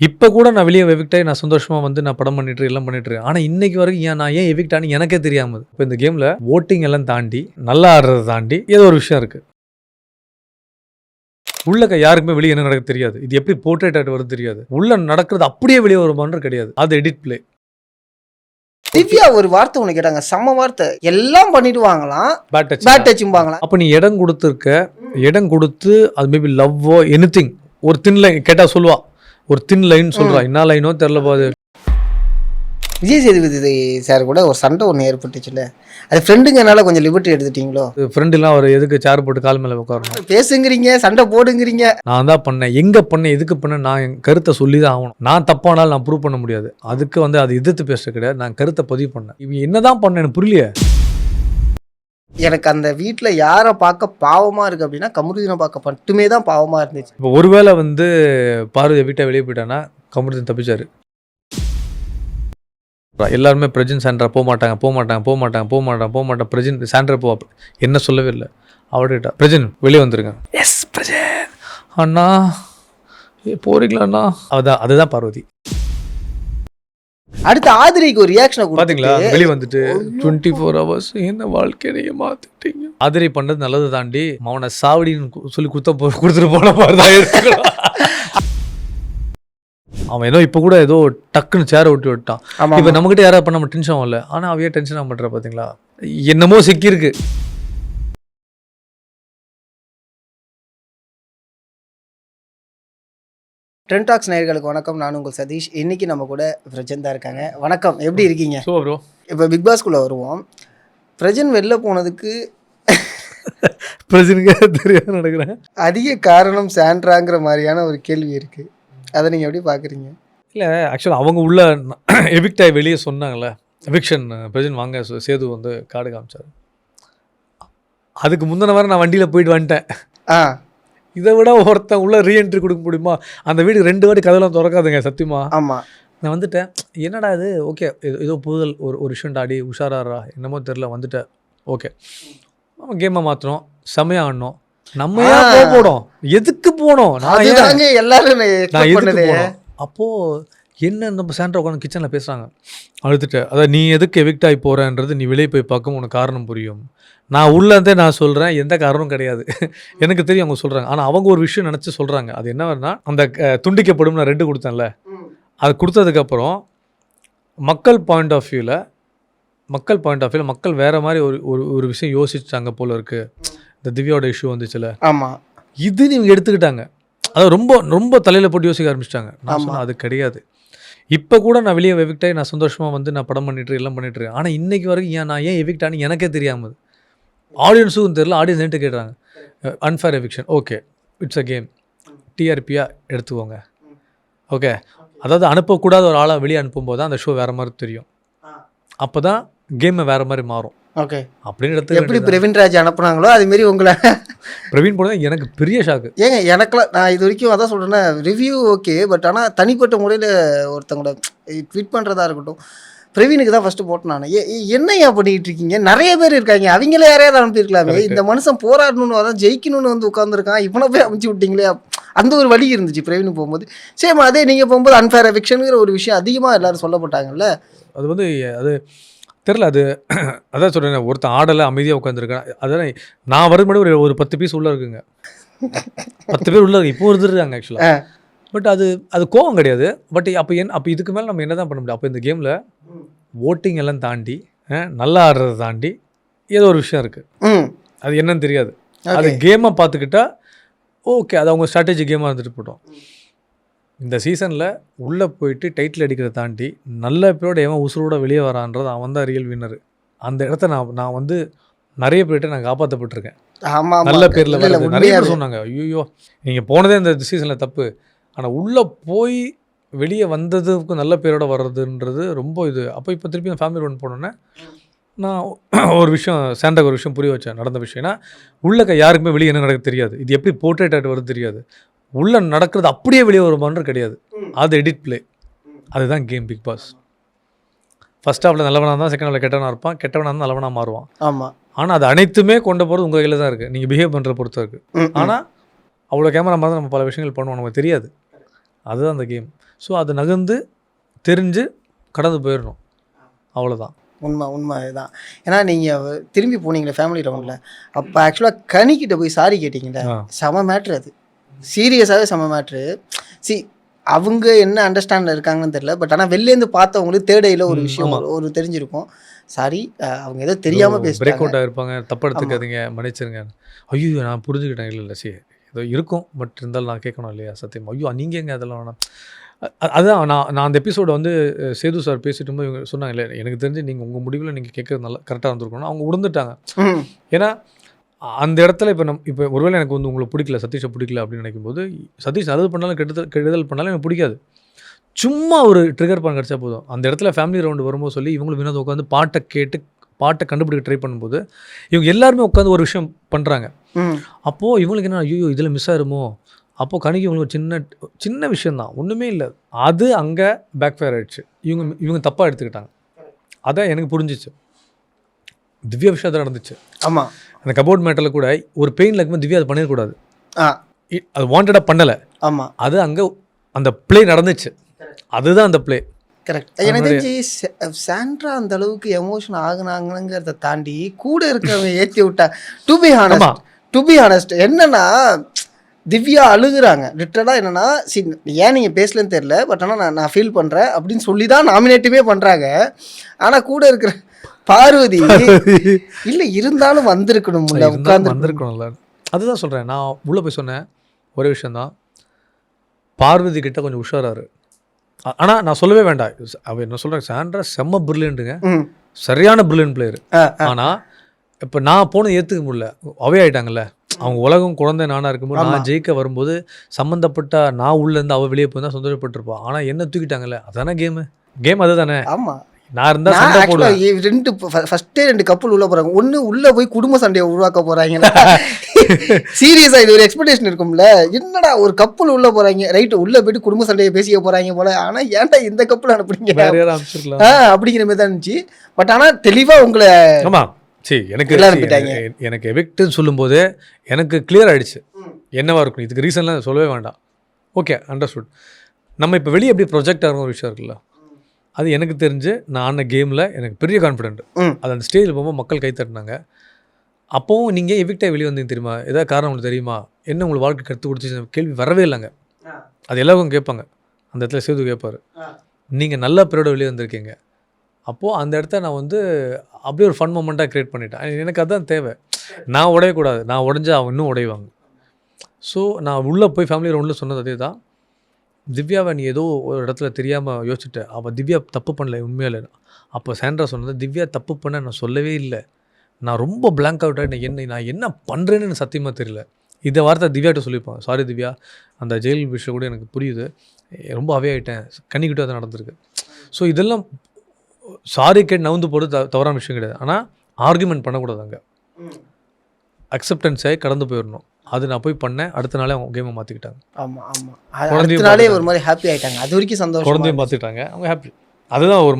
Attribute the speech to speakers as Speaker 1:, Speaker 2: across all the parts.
Speaker 1: இப்போ கூட நான் வெளியே எவிக்ட் ஆகி நான் சந்தோஷமாக வந்து நான் படம் பண்ணிட்டு எல்லாம் பண்ணிட்டு இருக்கேன். ஆனால் இன்னைக்கு வரைக்கும் நான் ஏன் எவிக்ட் ஆனு எனக்கே தெரியாமல். இப்போ இந்த கேமில் ஓட்டிங் எல்லாம் தாண்டி நல்லா ஆடுறதை தாண்டி ஏதோ ஒரு விஷயம் இருக்குது. உள்ள யாருக்குமே வெளியே என்ன நடக்க தெரியாது. இது எப்படி போர்ட்ரேட் ஆகிட்டு வருது தெரியாது. உள்ள நடக்கிறது அப்படியே வெளியே வருமானு கிடையாது. அது எடிட் பிளே.
Speaker 2: திவ்யா ஒரு வார்த்தை ஒன்று கேட்டாங்க, செம்ம வார்த்தை. எல்லாம் பண்ணிடுவாங்களாம், பேட் டச்சும்பாங்களாம்.
Speaker 1: அப்போ நீ இடம் கொடுத்துருக்க, இடம் கொடுத்து அது மேபி லவ்வோ எனிதிங் ஒரு தின் லைன் கேட்டால் சொல்லுவா, ஒரு தின் லைன் சொல்கிறா, என்ன லைனோ தெரில போது.
Speaker 2: விஜய் சேதுபதி சார் கூட ஒரு சண்டை ஒன்று ஏற்பட்டுச்சுல்ல, அது ஃப்ரெண்டுங்கனால கொஞ்சம் லிபர்ட்டி எடுத்துட்டீங்களோ?
Speaker 1: ஃப்ரெண்டுலாம் அவர் எதுக்கு சேர் போட்டு கால் மேலே உட்காரணும்,
Speaker 2: பேசுங்கிறீங்க, சண்டை போடுங்கிறீங்க.
Speaker 1: நான் தான் பண்ணேன், எங்கே பண்ணேன், எதுக்கு பண்ணேன், நான் என் கருத்தை சொல்லி தான் ஆகணும். நான் தப்பானாலும் நான் ப்ரூவ் பண்ண முடியாது. அதுக்கு வந்து அது எதிர்த்து பேச கிடையாது, நான் கருத்தை பதிவு பண்ணேன். இவன் என்ன தான் பண்ணேன் எனக்கு புரியலையே.
Speaker 2: எனக்கு அந்த வீட்டில் யாரை பார்க்க பாவமாக இருக்குது அப்படின்னா கமருதீனை பார்க்க மட்டுமே தான் பாவமாக இருந்துச்சு.
Speaker 1: இப்போ ஒருவேளை வந்து பார்வதி வீட்டை வெளியே போயிட்டான்னா கமருதீன் தப்பிச்சாரு. எல்லாருமே பிரஜின் சாண்ட்ரா போக மாட்டாங்க பிரஜின் சாண்ட்ரா போ என்ன சொல்லவே இல்லை. அவர்கிட்ட பிரஜின் வெளியே வந்துருங்க, எஸ் பிரஜின் அண்ணா போறீங்களா அண்ணா, அதுதான் பார்வதி.
Speaker 2: அடுத்து ஆதிரிக்கு ஒரு ரியாக்ஷனை
Speaker 1: பாத்தீங்களா, வெளியே வந்துட்டு 24 hours என்ன வாழ்க்கை நீங்க மாத்திட்டீங்க. ஆதிரி பண்ணது நல்லது தாண்டி அவனை சாவடின்னு சொல்லி கொடுத்துட்டு போன மாதிரிதான் இருக்கு. அவன் ஏதோ இப்போ கூட ஏதோ டக்குன்னு சேரை விட்டு விட்டான். இப்போ நம்மகிட்ட யாராவது பண்ண நம்ம டென்ஷன் ஆகல, ஆனால் அவையே டென்ஷன் ஆக மாட்டேற. பார்த்தீங்களா, என்னமோ சிக்கியிருக்கு.
Speaker 2: ட்ரெண்ட் டாக்ஸ் நேயர்களுக்கு வணக்கம். நான் உங்கள் சதீஷ். இன்னைக்கு நம்ம கூட பிரஜன் தான் இருக்காங்க. வணக்கம், எப்படி இருக்கீங்க?
Speaker 1: ப்ரோ,
Speaker 2: இப்போ பிக் பாஸ்குள்ளே வருவோம். பிரஜன் வெளில போனதுக்கு
Speaker 1: பிரஜனுக்கு தெரியாது நடக்கிறேன்.
Speaker 2: அதிக காரணம் சாண்ட்ராங்கிற மாதிரியான ஒரு கேள்வி இருக்குது. அதை நீங்கள் எப்படி பார்க்குறீங்க?
Speaker 1: இல்லை, ஆக்சுவலாக அவங்க உள்ள எவிக்ட் ஆகி வெளியே சொன்னாங்களே, எவிக்ஷன் பிரஜன் வாங்க சேது வந்து கார்டு காமிச்சார். அதுக்கு முந்தின வாரம் நான் வண்டியில் போயிட்டு வந்துட்டேன். இதை விட ஒருத்தன் உள்ள ரீஎன்ட்ரி கொடுக்க முடியுமா? அந்த வீடு 2 வாட்டி கதவுலாம் திறக்காதுங்க சத்தியமா.
Speaker 2: ஆமாம்,
Speaker 1: நான் வந்துட்டேன். என்னடா இது, ஓகே ஏதோ புதுதல் ஒரு விஷயம் டாடி உஷாராரா என்னமோ தெரில, வந்துட்டேன். ஓகே, கேமை மாற்றணும், செம்மையாக ஆடணும். நம்ம ஏன் போனோம், எதுக்கு போனோம்,
Speaker 2: எல்லாரும்
Speaker 1: அப்போ என்ன நம்ம சாண்ட்ரா உட்காந்து கிச்சனில் பேசுகிறாங்க அழுதுட்டு. அதாவது நீ எதுக்கு எவிக்ட் ஆகி போகிறன்றது நீ வெளியே போய் பார்க்கும் உனக்கு காரணம் புரியும். நான் உள்ளதே நான் சொல்கிறேன், எந்த காரணமும் கிடையாது, எனக்கு தெரியும் அவங்க சொல்கிறாங்க. ஆனால் அவங்க ஒரு விஷயம் நினச்சி சொல்கிறாங்க. அது என்னன்னா, அந்த துண்டிக்கப்படும் நான் 2 கொடுத்தேன்ல, அது கொடுத்ததுக்கப்புறம் மக்கள் பாயிண்ட் ஆஃப் வியூவில் மக்கள் வேறு மாதிரி ஒரு விஷயம் யோசிச்சாங்க போல இருக்குது. இந்த திவ்யாவோட இஷ்யூ வந்துச்சுல,
Speaker 2: ஆமாம், இது
Speaker 1: நீங்க எடுத்துக்கிட்டாங்க. அதாவது ரொம்ப ரொம்ப தலையில் போட்டு யோசிக்க ஆரம்பிச்சிட்டாங்க. நான் சொன்னேன் அது கிடையாது. இப்போ கூட நான் வெளியே எவிக்ட் ஆகி நான் சந்தோஷமாக வந்து நான் படம் பண்ணிட்டு எல்லாம் பண்ணிட்டு இருக்கேன். ஆனால் இன்னைக்கு வரைக்கும் நான் ஏன் எவிக்ட் ஆனு எனக்கே தெரியாமல். ஆடியன்ஸுக்கும் தெரியல. ஆடியன்ஸ் என்கிட்ட கேட்குறாங்க, unfair eviction, okay it's a game, டிஆர்பியாக எடுத்துக்கோங்க. ஓகே, அதாவது அனுப்பக்கூடாத ஒரு ஆளாக வெளியே அனுப்பும்போது தான் அந்த ஷோ வேறு மாதிரி தெரியும். அப்போ தான் கேமை வேறு மாதிரி மாறும்.
Speaker 2: ஓகே,
Speaker 1: அப்படின்னு எடுத்து
Speaker 2: எப்படி பிரவீன்ராஜ் அனுப்புனாங்களோ அதுமாரி உங்களை
Speaker 1: பிரவீன் போனது எனக்கு பெரிய ஷாக்கு.
Speaker 2: ஏங்க எனக்குலாம் நான் இது வரைக்கும் அதான் சொல்கிறேன்னா, ரிவ்யூ ஓகே, பட் ஆனால் தனிப்பட்ட முறையில் ஒருத்தங்களோட ட்வீட் பண்ணுறதா இருக்கட்டும், பிரவீனுக்கு தான் ஃபஸ்ட்டு போட்டேன் நான். என்னையா பண்ணிக்கிட்டு இருக்கீங்க, நிறைய பேர் இருக்காங்க, அவங்களே யாரையாவது அனுப்பியிருக்கலாமே. இந்த மனுஷன் போராடணும்னு அதான் ஜெயிக்கணும்னு வந்து உட்காந்துருக்கான், இவனை போய் அமைச்சு விட்டீங்களே, அந்த ஒரு வழி இருந்துச்சு பிரவீனு போகும்போது. சேம் அதே நீங்கள் போகும்போது அன்ஃபேர் எவிக்ஷனுங்கிற ஒரு விஷயம் அதிகமாக எல்லோரும் சொல்லப்பட்டாங்கல்ல. அது
Speaker 1: வந்து அது தெரில. அதான் சொல்கிறேன், ஒருத்தன் ஆடலை அமைதியாக உட்காந்துருக்கேன். அதான் நான் வரும் முன்னாடி ஒரு 10 பீஸ் உள்ளே இருக்குங்க, 10 பேர் உள்ளே இப்போ இருந்துருக்காங்க ஆக்சுவலாக. பட் அது கோவம் கிடையாது. பட் அப்போ இதுக்கு மேலே நம்ம என்ன தான் பண்ண முடியும்? அப்போ இந்த கேமில் ஓட்டிங் எல்லாம் தாண்டி நல்லா ஆடுறதை தாண்டி ஏதோ ஒரு விஷயம் இருக்குது. அது என்னன்னு தெரியாது. அது கேமாக பார்த்துக்கிட்டா ஓகே, அது அவங்க ஸ்ட்ராட்டஜி கேமாக இருந்துட்டு போட்டோம். இந்த சீசனில் உள்ளே போயிட்டு டைட்டில் அடிக்கிறத தாண்டி நல்ல பேரோட எவன் உசுரோட வெளியே வரான்றது அவன் தான் ரியல் வின்னர். அந்த இடத்த நான் வந்து நிறைய பேர்கிட்ட நான் காப்பாற்றப்பட்டிருக்கேன். நல்ல பேரில் நிறைய பேர் சொன்னாங்க, ஐயோ நீங்கள் போனதே இந்த சீசனில் தப்பு, ஆனால் உள்ளே போய் வெளியே வந்ததுக்கு நல்ல பேரோட வர்றதுன்றது ரொம்ப இது. அப்போ இப்போ திருப்பி நான் ஃபேமிலி ஒன்று போனோன்னே நான் ஒரு விஷயம் சாண்ட்ராக்கு ஒரு விஷயம் புரிய வச்சேன், நடந்த விஷயம்னா உள்ள யாருக்குமே வெளியே என்ன நடக்க தெரியாது. இது எப்படி போர்ட்ரேட் ஆகிட்டு வருது தெரியாது. உள்ள நடக்கிறது அப்படியே வெளியே வருமானு கிடையாது. அது எடிட் பிளே. அதுதான் கேம் பிக் பாஸ். ஃபர்ஸ்ட் ஹாஃபில் நல்லவனாக தான், செகண்ட் ஹாஃபில் கெட்டவனாக இருப்பான், கெட்டவனாக இருந்தால் நல்லவனாக மாறுவான்.
Speaker 2: ஆமாம்,
Speaker 1: ஆனால் அது அனைத்துமே கொண்டு போகிறது உங்கள் கையில் தான் இருக்குது, நீங்கள் பிஹேவ் பண்ணுற பொறுத்த இருக்குது. ஆனால் அவ்வளோ கேமரா மாதிரி நம்ம பல விஷயங்கள் பண்ணுவோம், நமக்கு தெரியாது. அதுதான் அந்த கேம். ஸோ அது நகர்ந்து தெரிஞ்சு கடந்து போயிடணும், அவ்வளோதான்.
Speaker 2: உண்மை இதுதான். ஏன்னா நீங்கள் திரும்பி போனீங்களே ஃபேமிலி ரவுண்டில், அப்போ ஆக்சுவலாக கனிக்கிட்ட போய் சாரி கேட்டிங்களே, செம மேட்ரு அது. சீரியஸாகவே செம மேட்ரு. அவங்க என்ன அண்டர்ஸ்டாண்டில் இருக்காங்கன்னு தெரியல, பட் ஆனால் வெளிலேருந்து பார்த்தவங்களுக்கு தேடையில் ஒரு விஷயம் ஒரு தெரிஞ்சிருக்கும். சாரி, அவங்க ஏதோ தெரியாமல்
Speaker 1: பிரேக் அவுட் ஆகிருப்பாங்க, தப்பு எடுத்துக்காதீங்க, மன்னிச்சிருங்க. ஐயோ நான் புரிஞ்சுக்கிட்டேன், இல்லை சரி ஏதோ இருக்கும், பட் இருந்தாலும் நான் கேட்கணும் இல்லையா, சத்தியம். ஐயோ நீங்கள் எங்கே அதெல்லாம் வேணாம். அதுதான் நான் அந்த எபிசோடு வந்து சேது சார் பேசிட்டு போது இவங்க சொன்னாங்க, இல்லை எனக்கு தெரிஞ்சு நீங்கள் உங்கள் முடிவில் நீங்கள் கேட்குறது நல்லா கரெக்டாக இருந்திருக்கணும். அவங்க உணர்ந்துட்டாங்க. ஏன்னா அந்த இடத்துல இப்போ ஒருவேளை எனக்கு வந்து உங்களை பிடிக்கல, சதீஷை பிடிக்கல அப்படின்னு நினைக்கும்போது, சதீஷ் நல்லது பண்ணாலும் கெடுதல் பண்ணாலும் எனக்கு பிடிக்காது. சும்மா ஒரு ட்ரிகர் பண்ண கிடச்சா போதும். அந்த இடத்துல ஃபேமிலி ரவுண்டு வரும்போது சொல்லி இவங்களும் வினோத் உட்காந்து பாட்டை கண்டுபிடிக்க ட்ரை பண்ணும்போது இவங்க எல்லாருமே உட்காந்து ஒரு விஷயம் பண்ணுறாங்க. அப்போது இவங்களுக்கு என்ன, ஐயோ இதில் மிஸ் ஆயிருமோ, அப்போது கணிக்கு இவங்களுக்கு சின்ன விஷயந்தான், ஒன்றுமே இல்லை, அது அங்கே பேக் ஃபயர் ஆகிடுச்சு. இவங்க தப்பாக எடுத்துக்கிட்டாங்க. அதான் எனக்கு புரிஞ்சிச்சு. திவ்யா விஷயத்தில் நடந்துச்சு. ஆமாம், அந்த கபோர்ட் மேட்டரில் கூட ஒரு பெயினில் இருக்கும்போது திவ்யா அது பண்ணிடக்கூடாது, அது வாண்டடாக பண்ணலை. ஆமாம், அது அங்கே அந்த ப்ளே நடந்துச்சு, அதுதான் அந்த ப்ளே. கரெக்ட். எனக்கு தெரிஞ்சு சாண்ட்ரா அந்த அளவுக்கு எமோஷன் ஆகுனாங்கிறத தாண்டி கூட இருக்கிறவங்க ஏற்றி விட்டா. டு பி ஹானஸ்ட் என்னன்னா, திவ்யா அழுகுறாங்க லிட்டரலாக. என்னன்னா, ஏன் நீங்கள் பேசலன்னு தெரியல, பட் ஆனால் நான் ஃபீல் பண்ணுறேன் அப்படின்னு சொல்லி தான் நாமினேட்டிவே பண்ணுறாங்க. ஆனால் கூட இருக்கிற பார்வதி இல்லை இருந்தாலும் வந்திருக்கணும், வந்திருக்கணும்ல. அதுதான் சொல்கிறேன். நான் உள்ளே போய் சொன்னேன் ஒரே விஷயந்தான், பார்வதி கிட்ட கொஞ்சம் உஷாராரு. ஆனால் நான் சொல்லவே வேண்டாம், அவ என்ன சொல்கிறேன், சாண்ட்ரா செம்ம பிரில்லியன்ட்டுங்க, சரியான பிரில்லியன்ட் பிளேயர். ஆனால் இப்போ நான் போனது ஏற்றுக்க முடியல, அவே ஆகிட்டாங்கல்ல. அவங்க உலகம் குழந்தை நானாக இருக்கும்போது நான் ஜெயிக்க வரும்போது சம்மந்தப்பட்ட நான் உள்ளேருந்து அவள் வெளியே போய் தான் சந்தோஷப்பட்டிருப்பான். ஆனால் என்ன தூக்கிட்டாங்கல்ல, அதானே கேம் அதுதானே. ஆமாம், நான் இருந்தால் சண்டை போடுவேன். 2 கப்பல் உள்ளே போகிறாங்க, ஒன்று உள்ளே போய் குடும்ப சண்டையை உருவாக்க போகிறாங்க. சீரியஸாக இது ஒரு எக்ஸ்பெக்டேஷன் இருக்கும்ல, என்னடா ஒரு கப்பல் உள்ளே போகிறாங்க, ரைட்டு உள்ளே போயிட்டு குடும்ப சண்டையை பேசிக்க போகிறாங்க போல, ஆனால் ஏன்டா இந்த கப்பல் அனுப்புறீங்க அப்படிங்கிற மாதிரி தான் இருந்துச்சு. பட் ஆனால் தெளிவாக உங்களை சரி எனக்கு எவிக்ட்னு சொல்லும்போது எனக்கு கிளியர் ஆகிடுச்சு என்னவா இருக்கும். இதுக்கு ரீசன்லாம் சொல்லவே வேண்டாம். Okay, understood. நம்ம இப்போ வெளியே எப்படி ப்ரொஜெக்ட் ஆகிற ஒரு விஷயம் இருக்குல்ல, அது எனக்கு தெரிஞ்சு நான் ஆன கேமில் எனக்கு பெரிய கான்ஃபிடென்ட். அது அந்த ஸ்டேஜில் போகும்போது மக்கள் கை தட்டினாங்க. அப்போவும் நீங்கள் எவிக்டாக வெளியே வந்தீங்க தெரியுமா, ஏதாவது காரணம் உங்களுக்கு தெரியுமா, என்ன உங்களுக்கு வாழ்க்கை கற்றுக் கொடுத்து கேள்வி வரவே இல்லைங்க. அது எல்லாருக்கும் கேட்பாங்க. அந்த இடத்துல சேது கேட்பார், நீங்கள் நல்ல பீரியட வெளியே வந்திருக்கீங்க. அப்போது அந்த இடத்த நான் வந்து அப்படியே ஒரு ஃபன் மொமெண்ட்டாக க்ரியேட் பண்ணிட்டேன். எனக்கு அதுதான் தேவை. நான் உடையக்கூடாது, நான் உடஞ்சா அவங்க இன்னும் உடைவாங்க. ஸோ நான் உள்ளே போய் ஃபேமிலி ரவுண்டில் சொன்னது அதே தான். திவ்யாவை நீ ஏதோ ஒரு இடத்துல தெரியாமல் யோசிச்சுட்டேன், அவள் திவ்யா தப்பு பண்ணல உண்மையில. அப்போ சாண்ட்ரா சொன்னது, திவ்யா தப்பு பண்ண நான் சொல்லவே இல்லை, நான் ரொம்ப பிளாங்க் அவுட் ஆகிட்டேன், நான் என்ன பண்ணுறேன்னு எனக்கு சத்தியமாக தெரியல. இந்த வார்த்தை திவ்யாட்ட சொல்லியிருப்பாங்க, சாரி திவ்யா, அந்த ஜெயில் விஷயம் கூட எனக்கு புரியுது, ரொம்ப அவே ஆகிட்டேன், கண்ணிக்கிட்ட தான் நடந்திருக்கு. ஸோ இதெல்லாம் சாரி கேட்டு நவுந்து போகிறது தவறான விஷயம் கிடையாது. ஆனால் ஆர்குமெண்ட் பண்ணக்கூடாது, அங்கே அக்செப்டன்ஸாகி கடந்து போயிடணும். அது நான் போய் பண்ணேன். அடுத்த நாளே அவங்க கேமை மாற்றிக்கிட்டாங்க. ஆமாம் ஆமாம், அடுத்த நாளே ஒரு மாதிரி ஹாப்பி ஆகிட்டாங்க. அது வரைக்கும் சந்தோஷம். குழந்தையும் மாற்றிட்டாங்க, அவங்க ஹாப்பி. அதுதான் ஒரு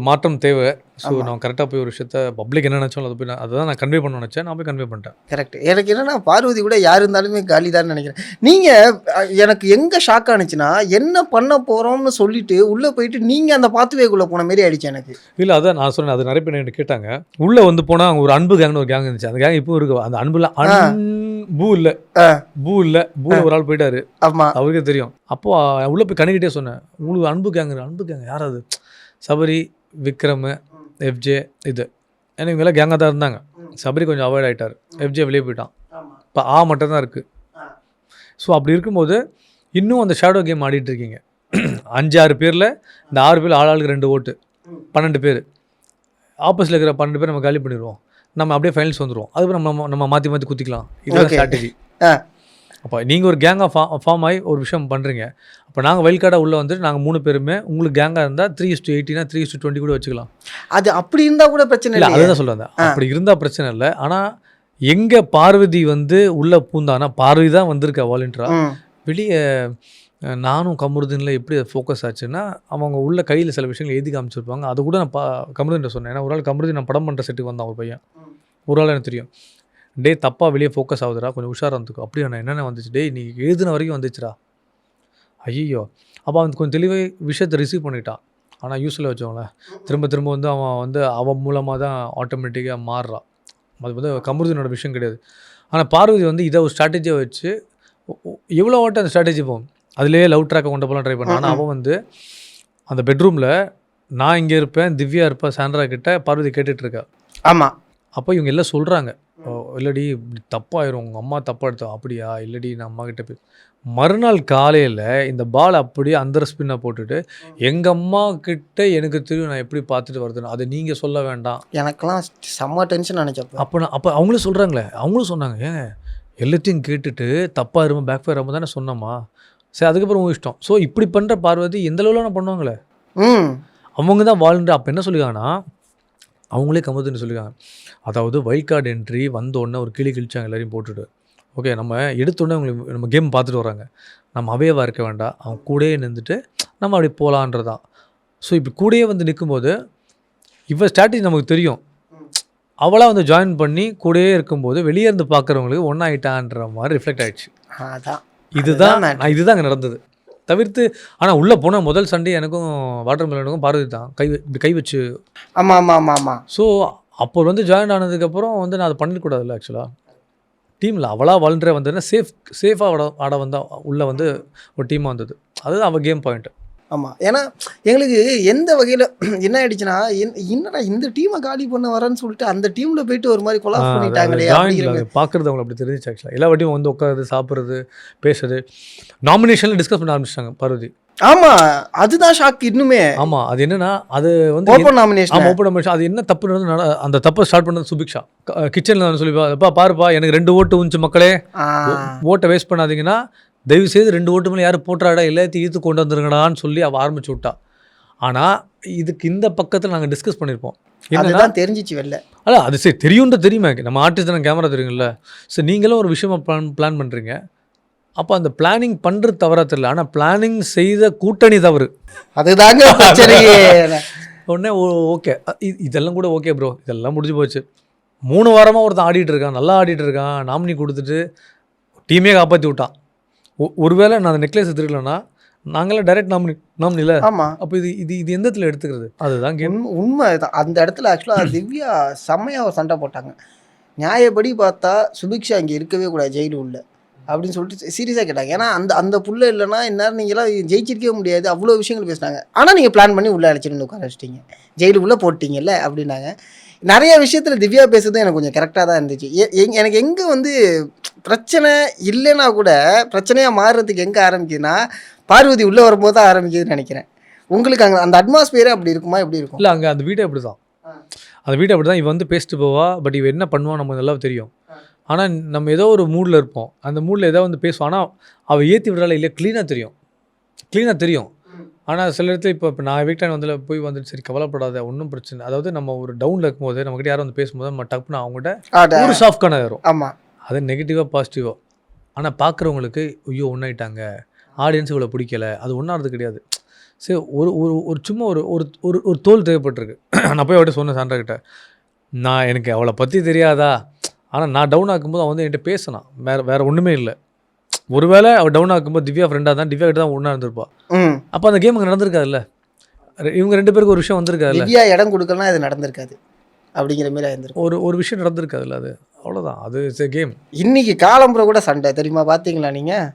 Speaker 1: மாற்றம் தேவை. ஸோ நான் கரெக்டாக போய் ஒரு விஷயத்த பப்ளிக் என்ன நினச்சோம் அதை போய் அதுதான் நான் கன்வே பண்ண நினச்சேன், நான் போய் கன்வே பண்ணிட்டேன். கரெக்ட். எனக்கு என்னென்னா, பார்வதி கூட யார் இருந்தாலுமே காலி தான் நினைக்கிறேன். நீங்கள் எனக்கு எங்கே ஷாக் ஆனிச்சுன்னா, என்ன பண்ண போகிறோம்னு சொல்லிட்டு உள்ளே போயிட்டு நீங்கள் அந்த பாத்துவேக்குள்ளே போன மாரி ஆயிடுச்சு எனக்கு. இல்லை அதான் நான் சொன்னேன், அது நிறைய பேர் என்கிட்ட கேட்டாங்க. உள்ளே வந்து போனால் அவங்க ஒரு அன்பு கேங்னு ஒரு கேங் இருந்துச்சு. அந்த கேங் இப்போ இருக்கு. அந்த அன்புல பூ இல்லை ஒரு ஆள் போயிட்டாரு. ஆமாம், அவருக்கே தெரியும். அப்போது உள்ளே போய் கணிக்கிட்டே சொன்னேன், உங்களுக்கு அன்பு கேங் யார் அது, சபரி, விக்ரம், எஃப்ஜே, இது ஏன்னா இவங்கெல்லாம் கேங்காக தான் இருந்தாங்க. சபரி கொஞ்சம் அவாய்ட் ஆகிட்டார், எஃப்ஜே வெளியே போயிட்டான், இப்போ மட்டும் தான் இருக்குது. ஸோ அப்படி இருக்கும்போது இன்னும் அந்த ஷேடோ கேம் ஆடிட்டு இருக்கீங்க. 5-6 பேரில் இந்த 6 பேர் ஆளுக்கு 2 ஓட்டு, 12 பேர். ஆப்போசிட்டில் இருக்கிற 12 பேர் நம்ம காலி பண்ணிடுவோம், நம்ம அப்படியே ஃபைனல்ஸ் வந்துடுவோம். அதுக்கு நம்ம மாற்றி குத்திக்கலாம். இதுதான் ஸ்ட்ராட்டஜி. அப்போ நீங்கள் ஒரு கேங்காக ஃபார்ம் ஆகி ஒரு விஷயம் பண்ணுறீங்க. அப்போ நாங்கள் வைல்ட் கார்டாக உள்ளே வந்துட்டு நாங்கள் 3 பேருமே உங்களுக்கு கேங்காக இருந்தால் 3:80 3:20 கூட வச்சுக்கலாம். அது அப்படி இருந்தால் கூட பிரச்சனை இல்லை. அதுதான் சொல்கிறேன், அப்படி இருந்தால் பிரச்சனை இல்லை. ஆனால் எங்கே பார்வதி வந்து உள்ளே பூந்தானா, பார்வதி தான் வந்திருக்கா வாலண்டியராக. வெளியே நானும் கமருதீனில் எப்படி ஃபோக்கஸ் ஆச்சுன்னா, அவங்க உள்ள கையில் சில விஷயங்கள் எழுதி காமிச்சிருப்பாங்க. அது கூட நான் கமருதீன் சொன்னேன். ஏன்னா ஒரு ஆள் கமருதீன் நான் படம் பண்ணுற செட்டுக்கு வந்தான் ஒரு பையன், ஒரு ஆள் எனக்கு தெரியும். டே தப்பாக வெளியே ஃபோக்கஸ் ஆகுதுடா, கொஞ்சம் உஷாராக இருந்துக்கும். அப்படியா, நான் என்னென்ன வந்துச்சு, டே நீ எழுதின வரைக்கும் வந்துச்சுடா, ஐயோ! அப்போ அவன் கொஞ்சம் தெளிவாக விஷயத்தை ரிசீவ் பண்ணிட்டான். ஆனால் யூஸில் வச்சவங்கள திரும்ப திரும்ப வந்து அவன் மூலமாக தான் ஆட்டோமேட்டிக்காக மாறுறான். அது வந்து கமருதீனோட விஷயம் கிடையாது. ஆனால் பார்வதி வந்து இதை ஒரு ஸ்ட்ராட்டஜியாக வச்சு எவ்வளோ வாட்டம் அந்த ஸ்ட்ராட்டஜி போகும். அதுலேயே லவ் ட்ராக்கை கொண்டு போகலாம் ட்ரை பண்ணான். ஆனால் அவன் வந்து அந்த பெட்ரூமில் நான் இங்கே இருப்பேன், திவ்யா இருப்பேன், சாண்ட்ரா கிட்ட பார்வதி கேட்டுட்ருக்கா.
Speaker 2: ஆமாம்.
Speaker 1: அப்போ இவங்க எல்லாம் சொல்கிறாங்க, இல்லடி இப்படி தப்பாயிரும், உங்கள் அம்மா தப்பாக எடுத்தோம். அப்படியா? இல்லடி நான் அம்மா கிட்ட மறுநாள் காலையில் இந்த பால் அப்படியே அந்த ஸ்பின்னை போட்டுட்டு எங்கள் அம்மா கிட்ட எனக்கு தெரியும் நான் எப்படி பார்த்துட்டு வருதுன்னு, அதை நீங்கள் சொல்ல வேண்டாம்.
Speaker 2: எனக்கெல்லாம் செம்ம டென்ஷன் நினச்சப்போ.
Speaker 1: அப்போ அவங்களும் சொல்கிறாங்களே, அவங்களும் சொன்னாங்க, ஏங்க எல்லாத்தையும் கேட்டுட்டு தப்பாக இருமா பேக் ஃபயர் ஆகும் தானே சொன்னம்மா, சரி அதுக்கப்புறம் உங்கள் இஷ்டம். ஸோ இப்படி பண்ணுற பார்வதி எந்த அளவில் நான் பண்ணுவாங்களே, அவங்க தான் வாழ்ந்து. அப்போ என்ன சொல்லிக்காங்கன்னா அவங்களே கமருதீன் சொல்லியிருக்காங்க, அதாவது வைல்ட் கார்டு என்ட்ரி வந்தோடனே ஒரு கிளி கிழிச்சாங்க எல்லாரையும் போட்டுட்டு. ஓகே, நம்ம எடுத்தோடனே அவங்களுக்கு நம்ம கேம் பார்த்துட்டு வராங்க, நம்ம அவையவாக இருக்க வேண்டாம், அவங்க கூடயே நின்றுட்டு நம்ம அப்படி போகலான்றதான். ஸோ இப்போ கூடயே வந்து நிற்கும்போது இவ ஸ்ட்ராட்டஜி நமக்கு தெரியும். அவளாக வந்து ஜாயின் பண்ணி கூடயே இருக்கும்போது வெளியே இருந்து பார்க்குறவங்களுக்கு ஒன்றாயிட்டான்ற மாதிரி ரிஃப்ளெக்ட் ஆகிடுச்சு. இதுதான் அங்கே நடந்தது தவிர்த்து. ஆனால் உள்ளே போனால் முதல் சண்டே எனக்கும் வாட்டர் மெலனுக்கும் பார்வதி தான் கை வச்சு.
Speaker 2: ஆமாம் ஆமாம் ஆமாம் ஆமாம்.
Speaker 1: ஸோ அப்போ வந்து ஜாயின் ஆனதுக்கப்புறம் வந்து நான் அதை பண்ணிடக்கூடாதுல்ல. ஆக்சுவலாக டீமில் அவளாக வாழ்ந்துற வந்ததுன்னா சேஃபாக ஆட வந்தால் உள்ளே வந்து ஒரு டீமாக வந்தது. அதுதான் அவள் கேம் பாயிண்ட்டு.
Speaker 2: ஆமாம். ஏன்னா எங்களுக்கு எந்த வகையில் என்ன ஆயிடுச்சுன்னா, என்னடா இந்த டீமை காலி பண்ண வரேன்னு சொல்லிட்டு அந்த டீமில் போயிட்டு ஒரு மாதிரி கொலாப்ஸ் பண்ணிட்டாங்களே
Speaker 1: பார்க்குறது அவங்களை அப்படி தெரிஞ்சிச்சு. ஆக்சுவலாக எல்லா வாட்டியும் வந்து உட்காருது, சாப்பிட்றது, பேசுறது, நாமினேஷனில் டிஸ்கஸ் பண்ண ஆரம்பிச்சிட்டாங்க பார்வதி.
Speaker 2: ஆமாம், அதுதான் ஷாக் இன்னுமே.
Speaker 1: ஆமாம், அது என்னன்னா அது வந்து
Speaker 2: ஓப்பன் நாமினேஷன்.
Speaker 1: Open nomination. அது என்ன தப்பு நடந்து அந்த தப்பை ஸ்டார்ட் பண்ணது சுபிக்ஷா. கிச்சனில் சொல்லி பாருப்பா எனக்கு 2 ஓட்டு உந்துச்சு மக்களே, ஓட்டை வேஸ்ட் பண்ணாதீங்கன்னா தயவு செய்து 2 ஓட்டு மேலே யாரும் போட்டுறாடா, எல்லாத்தையும் ஈர்த்து கொண்டு வந்துருங்கடான்னு சொல்லி அவள் ஆரம்பிச்சு விட்டா. ஆனால் இதுக்கு இந்த பக்கத்தில் நாங்கள் டிஸ்கஸ் பண்ணியிருப்போம்.
Speaker 2: என்னதான் தெரிஞ்சிச்சு வெளில.
Speaker 1: அதான் அது சரி தெரியும்ன்ற தெரியுமா, நம்ம ஆர்டிஸ்ட் நம்ம கேமரா தெரியுங்கள. சரி நீங்களும் ஒரு விஷயமா பிளான் பண்ணுறீங்க, அப்போ அந்த பிளானிங் பண்ணுறது தவறாக தெரியல, ஆனால் பிளானிங் செய்த கூட்டணி தவறு.
Speaker 2: அதுதாங்க
Speaker 1: உடனே ஓகே இதெல்லாம் கூட ஓகே ப்ரோ, இதெல்லாம் முடிஞ்சு போச்சு. 3 வாரமாக ஒருத்தன் ஆடிட்டு இருக்கான், நல்லா ஆடிட்டு இருக்கான், நாமினி கொடுத்துட்டு டீமே காப்பாற்றி விட்டான். ஒருவேளை நான் அந்த நெக்லஸ் எடுத்துக்கலன்னா நாங்களாம் டைரக்ட் நாமினில.
Speaker 2: ஆமாம்.
Speaker 1: அப்போ இது எந்த இடத்துல எடுத்துக்கிறது? அதுதான் கேம்.
Speaker 2: உண்மை தான். அந்த இடத்துல ஆக்சுவலாக திவ்யா செம்மையாக சண்டை போட்டாங்க. நியாயப்படி பார்த்தா சுபிக்ஷா இங்கே இருக்கவே கூடாது ஜெயிலு உள்ள அப்படின்னு சொல்லிட்டு சீரியஸாக கேட்டாங்க. ஏன்னா அந்த புள்ள இல்லைன்னா இந்நேரம் நீங்களாம் ஜெயிச்சிருக்கவே முடியாது, அவ்வளோ விஷயங்கள் பேசினாங்க. ஆனால் நீங்கள் பிளான் பண்ணி உள்ளே அழைச்சிட்டு உட்கார வச்சிட்டீங்க, ஜெயிலுக்குள்ளே போட்டிங்கல்ல அப்படின்னாங்க. நிறைய விஷயத்தில் திவ்யா பேசுறது எனக்கு கொஞ்சம் கரெக்டாக தான் இருந்துச்சு. எனக்கு எங்கே வந்து பிரச்சனை இல்லைன்னா கூட பிரச்சனையாக மாறுறதுக்கு எங்கே ஆரம்பிக்குதுன்னா பார்வதி உள்ளே வரும்போது தான் ஆரம்பிக்குதுன்னு நினைக்கிறேன். உங்களுக்கு அங்கே அந்த அட்மாஸ்பியரே அப்படி இருக்குமா, எப்படி இருக்கும்?
Speaker 1: இல்லை, அங்கே அந்த வீடே அப்படி தான். அந்த வீடு அப்படி தான். இவன் வந்து பேசிட்டு போவா, பட் இவன் என்ன பண்ணுவான் நமக்கு நல்லா தெரியும். ஆனால் நம்ம ஏதோ ஒரு மூடில் இருப்போம், அந்த மூடில் ஏதோ வந்து பேசுவோம். ஆனால் அவள் ஏற்றி விடுறாள் இல்லையா, க்ளீனாக தெரியும். ஆனால் சில இடத்துல இப்போ நான் வீட்டான வந்து போய் வந்துட்டு சரி கவலைப்படாத ஒன்றும் பிரச்சனை. அதாவது நம்ம ஒரு டவுனில் இருக்கும்போது நம்மகிட்ட யாரும் வந்து பேசும்போது நம்ம டக்குன்னு அவங்ககிட்ட ஒரு சாஃப்ட்கான ஆயிரும்.
Speaker 2: ஆமாம்,
Speaker 1: அது நெகட்டிவாக பாசிட்டிவாக. ஆனால் பார்க்குறவங்களுக்கு ஐயோ ஒன்றாயிட்டாங்க, ஆடியன்ஸ் இவ்வளோ பிடிக்கல, அது ஒன்றாவது கிடையாது. சரி ஒரு சும்மா ஒரு தோல் தேவைப்பட்டிருக்கு. நான் போய் அவர்கிட்ட சொன்னேன் சாண்ட்ரா, நான் எனக்கு அவளை பற்றி தெரியாதா, ஆனால் நான் டவுன் ஆக்கும்போது அவன் வந்து என்கிட்ட பேசினான், வேறு ஒன்றுமே இல்லை. ஒருவேளை அவள் டவுன் ஆக்கும்போது திவ்யா ஃப்ரெண்டாக தான், திவ்யா கிட்ட தான் ஒன்றா இருந்திருப்பா. அப்போ அந்த கேம் அங்கே நடந்திருக்காதுல்ல, இவங்க 2 பேருக்கு ஒரு விஷயம் வந்திருக்காதுல்ல.
Speaker 2: திவ்யா இடம் கொடுக்கலாம், அது நடந்திருக்காது அப்படிங்கிற மாதிரி ஆயிருந்திருக்கும்.
Speaker 1: ஒரு விஷயம் நடந்திருக்காதுல்ல, அது அவ்வளோதான். அது கேம். இன்னைக்கு
Speaker 2: காலம்புற கூட சண்டை தெரியுமா, பார்த்தீங்களா நீங்கள்?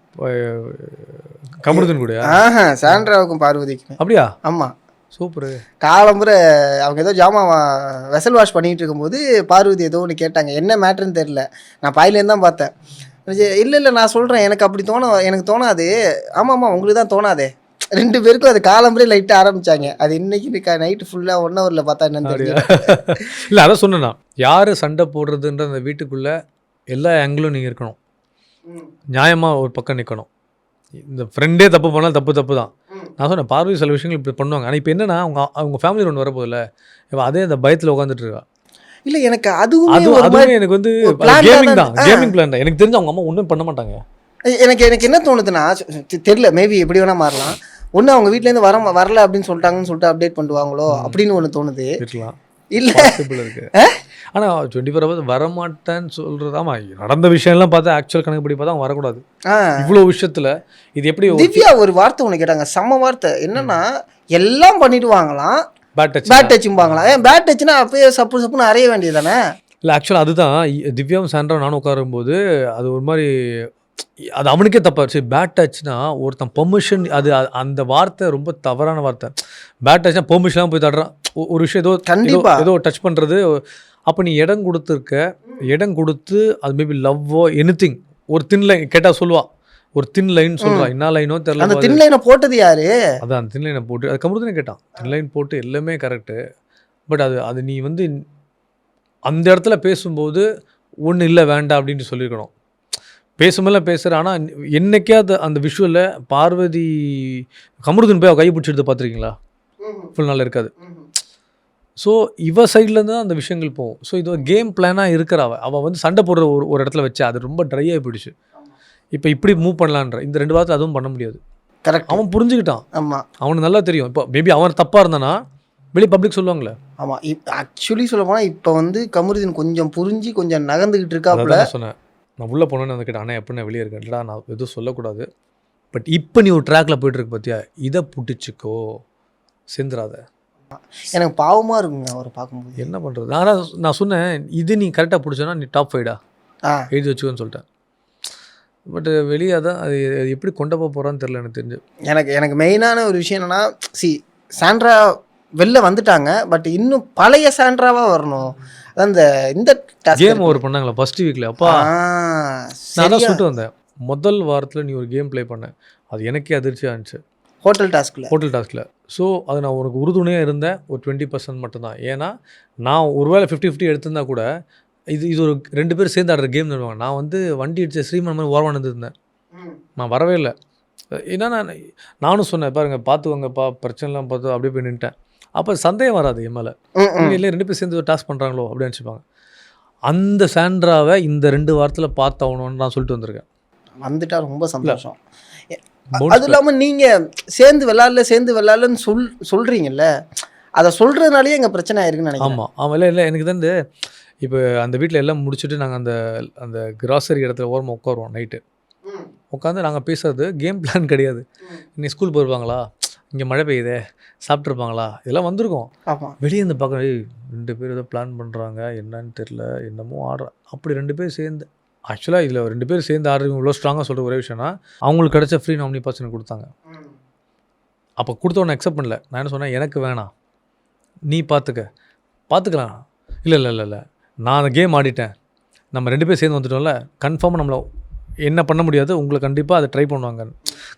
Speaker 1: கமருதீன் கூட
Speaker 2: சாண்ட்ராவுக்கும் பார்வதிக்கும்.
Speaker 1: அப்படியா?
Speaker 2: ஆமாம்,
Speaker 1: சூப்பரு.
Speaker 2: காலம்புரை அவங்க ஏதோ வெசல் வாஷ் பண்ணிகிட்டு இருக்கும்போது பார்வதி ஏதோ ஒன்று கேட்டாங்க, என்ன மேட்ருன்னு தெரில, நான் பாயிலேருந்து தான் பார்த்தேன். இல்லை நான் சொல்கிறேன், எனக்கு அப்படி எனக்கு தோணாது. ஆமாம் உங்களுக்கு தான் தோணாதே. 2 பேருக்கும் அது காலம்புரை லைட்டாக ஆரம்பித்தாங்க. அது இன்னைக்கு நைட்டு ஃபுல்லாக 1 ஹவரில் பார்த்தா என்னன்னு தெரியும்.
Speaker 1: இல்லை அதான் சொன்னேன்னா, யார் சண்டை போடுறதுன்ற அந்த வீட்டுக்குள்ளே எல்லா ஆங்கிளும் நீங்கள் இருக்கணும், நியாயமாக ஒரு பக்கம் நிற்கணும். இந்த ஃப்ரெண்டே தப்பு பண்ணாலும் தப்பு தான். நான் சொன்னேன் பார்வதி சில விஷயங்கள் இப்படி பண்ணுவாங்க. ஆனால் இப்போ என்னன்னா அவங்க ஃபேமிலி ஒன்று வரப்போதில்ல, இப்போ அதே அந்த பயத்தில் உட்காந்துட்டு இருக்கா.
Speaker 2: இல்லை எனக்கு அதுவுமே
Speaker 1: எனக்கு வந்து கேமிங் பிளான் தான். எனக்கு தெரிஞ்சு அவங்க அம்மா ஒன்றும் பண்ண மாட்டாங்க.
Speaker 2: எனக்கு என்ன தோணுதுன்னா தெரியல, மேபி எப்படி வேணால் மாறலாம். ஒன்று அவங்க வீட்டிலேருந்து வரல அப்படின்னு சொல்லிட்டாங்கன்னு சொல்லிட்டு அப்டேட் பண்ணுவாங்களோ அப்படின்னு ஒன்று தோணுது. இல்ல
Speaker 1: பாசிபிள் இருக்கு. ஆனால் 24 ஹவர்ஸ் வரமாட்டேன்னு சொல்கிறது. ஆமாம், நடந்த விஷயம்லாம் பார்த்தா ஆக்சுவல் கணக்குப்படி பார்த்தா அவன் வரக்கூடாது. இவ்வளோ விஷயத்தில் இது எப்படி
Speaker 2: திவ்யா ஒரு வார்த்தை ஒன்று கேட்டாங்க, செம்ம வார்த்தை. என்னன்னா எல்லாம் பண்ணிடுவாங்களாம்,
Speaker 1: பேட் டச்
Speaker 2: பேட் டச்சும்பாங்களாம். ஏன் பேட் டச்னா அப்பயே சப்புன்னு அறைய வேண்டியது தானே?
Speaker 1: இல்லை, ஆக்சுவலாக அதுதான் திவ்யாவும் சாண்ட்ரா நானும் உட்காரும்போது அது ஒரு மாதிரி அது அவனுக்கே தப்பாச்சு. பேட் டச்னா ஒருத்தன் பெர்மிஷன், அது அந்த வார்த்தை ரொம்ப தவறான வார்த்தை. பேட் டச்னா பெர்மிஷன்லாம் போய் தடுறான் ஒரு விஷயம், ஏதோ
Speaker 2: கண்டிப்பா
Speaker 1: ஏதோ டச் பண்ணுறது. அப்போ நீ இடம் கொடுத்துருக்க, இடம் கொடுத்து அது மேபி லவ்வோ எனிதிங், ஒரு தின் லைன் கேட்டால் சொல்லுவா, ஒரு தின் லைன் சொல்கிறா, என்ன லைனோ தெரியல.
Speaker 2: அந்த தின் லைனை போட்டது யாரு?
Speaker 1: அதான் அந்த தின் லைனை போட்டு அது கமருதனே கேட்டான். தின் லைன் போட்டு எல்லாமே கரெக்டு. பட் அது நீ வந்து அந்த இடத்துல பேசும்போது ஒன்றும் இல்லை வேண்டாம் அப்படின்னு சொல்லியிருக்கணும். பேசும்போதெல்லாம் பேசுகிறேன். ஆனால் என்னைக்கே அந்த விஷுவலில் பார்வதி கமருதன் போய் அவள் கை பிடிச்சிட்டு பார்த்துருக்கீங்களா? ஃபுல் நாள் இருக்காது. ஸோ இவ சைட்லேருந்து தான் அந்த விஷயங்கள் போகும். ஸோ இது ஒரு கேம் பிளானாக இருக்கிற அவள் வந்து சண்டை போடுற ஒரு இடத்துல வச்சா அது ரொம்ப ட்ரை ஆகி போயிடுச்சு. இப்போ இப்படி மூவ் பண்ணலான்ற இந்த 2 வாரத்தில் அதுவும் பண்ண முடியாது.
Speaker 2: கரெக்ட்,
Speaker 1: அவன் புரிஞ்சுக்கிட்டான்.
Speaker 2: ஆமாம்,
Speaker 1: அவனுக்கு நல்லா தெரியும். இப்போ மேபி அவன் தப்பாக இருந்தானா வெளியே பப்ளிக் சொல்லுவாங்களே.
Speaker 2: ஆமாம். ஆக்சுவலி சொல்ல போனால் இப்போ வந்து கமருதீன் கொஞ்சம் புரிஞ்சு கொஞ்சம் நகர்ந்துக்கிட்டு இருக்காப்புல.
Speaker 1: சொன்னேன் நான் உள்ளே போனேன்னு வந்து கேட்டேன், ஆனால் எப்படி நான் வெளியே இருக்கேன் இல்லடா, நான் எதுவும் சொல்லக்கூடாது. பட் இப்போ நீ ஒரு ட்ராக்ல போயிட்டுருக்கு பார்த்தியா, இதை புட்டிச்சிக்கோ, சேர்ந்துடாத.
Speaker 2: எனக்கு பாவமாக இருக்குங்க அவரை பார்க்கும்போது.
Speaker 1: என்ன பண்ணுறது? ஆனால் நான் சொன்னேன், இது நீ கரெக்டாக பிடிச்சோன்னா நீ டாப் 5டா எழுதி வச்சுக்கோன்னு சொல்லிட்டேன். பட் வெளியே தான் அது எப்படி கொண்டு போக போகிறான்னு தெரில எனக்கு தெரிஞ்சு.
Speaker 2: எனக்கு மெயினான ஒரு விஷயம் என்னென்னா, சாண்ட்ரா வெளில வந்துட்டாங்க, பட் இன்னும் பழைய சாண்ட்ராவாக வரணும். அதான் இந்த
Speaker 1: கேம் ஓவர் பண்ணாங்களா ஃபர்ஸ்ட் வீக்கில்? அப்பா நான் தான் சொல்லிட்டு வந்தேன், முதல் வாரத்தில் நீ ஒரு கேம் ப்ளே பண்ண, அது எனக்கே அதிர்ச்சியாக இருந்துச்சு. ஹோட்டல் டாஸ்கில். ஸோ அது நான் உனக்கு உறுதுணையாக இருந்தேன் ஒரு 20% மட்டும்தான். ஏன்னா நான் ஒருவேளை 50-50 எடுத்திருந்தா கூட இது ஒரு 2 பேர் சேர்ந்து ஆடுற கேம் தருவாங்க. நான் வந்து வண்டி அடித்த ஸ்ரீமன் மாதிரி ஓரமாக இருந்திருந்தேன். நான் வரவே இல்லை. ஏன்னா நானும் சொன்னேன், பாருங்கள் பார்த்துக்கோங்கப்பா, பிரச்சனைலாம் பார்த்து அப்படியே போய் நின்ட்டேன். அப்போ சந்தேகம் வராது என் மேலே. இல்லை 2 பேர் சேர்ந்து டாஸ்க் பண்ணுறாங்களோ அப்படின்னு நினச்சிப்பாங்க. அந்த சாண்ட்ராவை இந்த 2 வாரத்தில் பார்த்தாகணும்னு நான் சொல்லிட்டு வந்திருக்கேன்.
Speaker 2: வந்துட்டா ரொம்ப சந்தோஷம். அது இல்லாமல் நீங்கள் சேர்ந்து விளாட்லன்னு சொல்கிறீங்கல்ல, அதை சொல்கிறதுனாலேயே எங்கள் பிரச்சனை ஆயிருக்குன்னு நினைக்கிறேன்.
Speaker 1: ஆமாம், இல்லை எனக்கு தான் இப்போ அந்த வீட்டில் எல்லாம் முடிச்சுட்டு நாங்கள் அந்த கிராசரி இடத்துல ஓரமாக உட்காருவோம். நைட்டு உட்காந்து நாங்கள் பேசுறது கேம் பிளான் கிடையாது. இன்னைக்கு ஸ்கூல் போயிருப்பாங்களா, இங்கே மழை பெய்யுதே, சாப்பிட்ருப்பாங்களா, இதெல்லாம் வந்திருக்கோம். வெளியே இருந்து பார்க்க 2 பேர் ஏதோ பிளான் பண்ணுறாங்க, என்னன்னு தெரில, என்னமோ ஆடுற. அப்படி 2 பேர் சேர்ந்து, ஆக்சுவலாக இதில் 2 பேர் சேர்ந்து ஆடுறவங்க இவ்வளோ ஸ்ட்ராங்காக சொல்கிற ஒரே விஷயம்னா, அவங்களுக்கு கிடைச்ச ஃப்ரீ நாமினி பர்சன் கொடுத்தாங்க. அப்போ கொடுத்தவொன்னே அக்செப்ட் பண்ணல. நான் என்ன சொன்னேன், எனக்கு வேணாம், நீ பார்த்துக்கலாம். இல்லை நான் அந்த கேம் ஆடிட்டேன், நம்ம 2 பேர் சேர்ந்து வந்துட்டோம்ல, கன்ஃபார்மாக நம்மளை என்ன பண்ண முடியாது, உங்களை கண்டிப்பாக அதை ட்ரை பண்ணுவாங்க.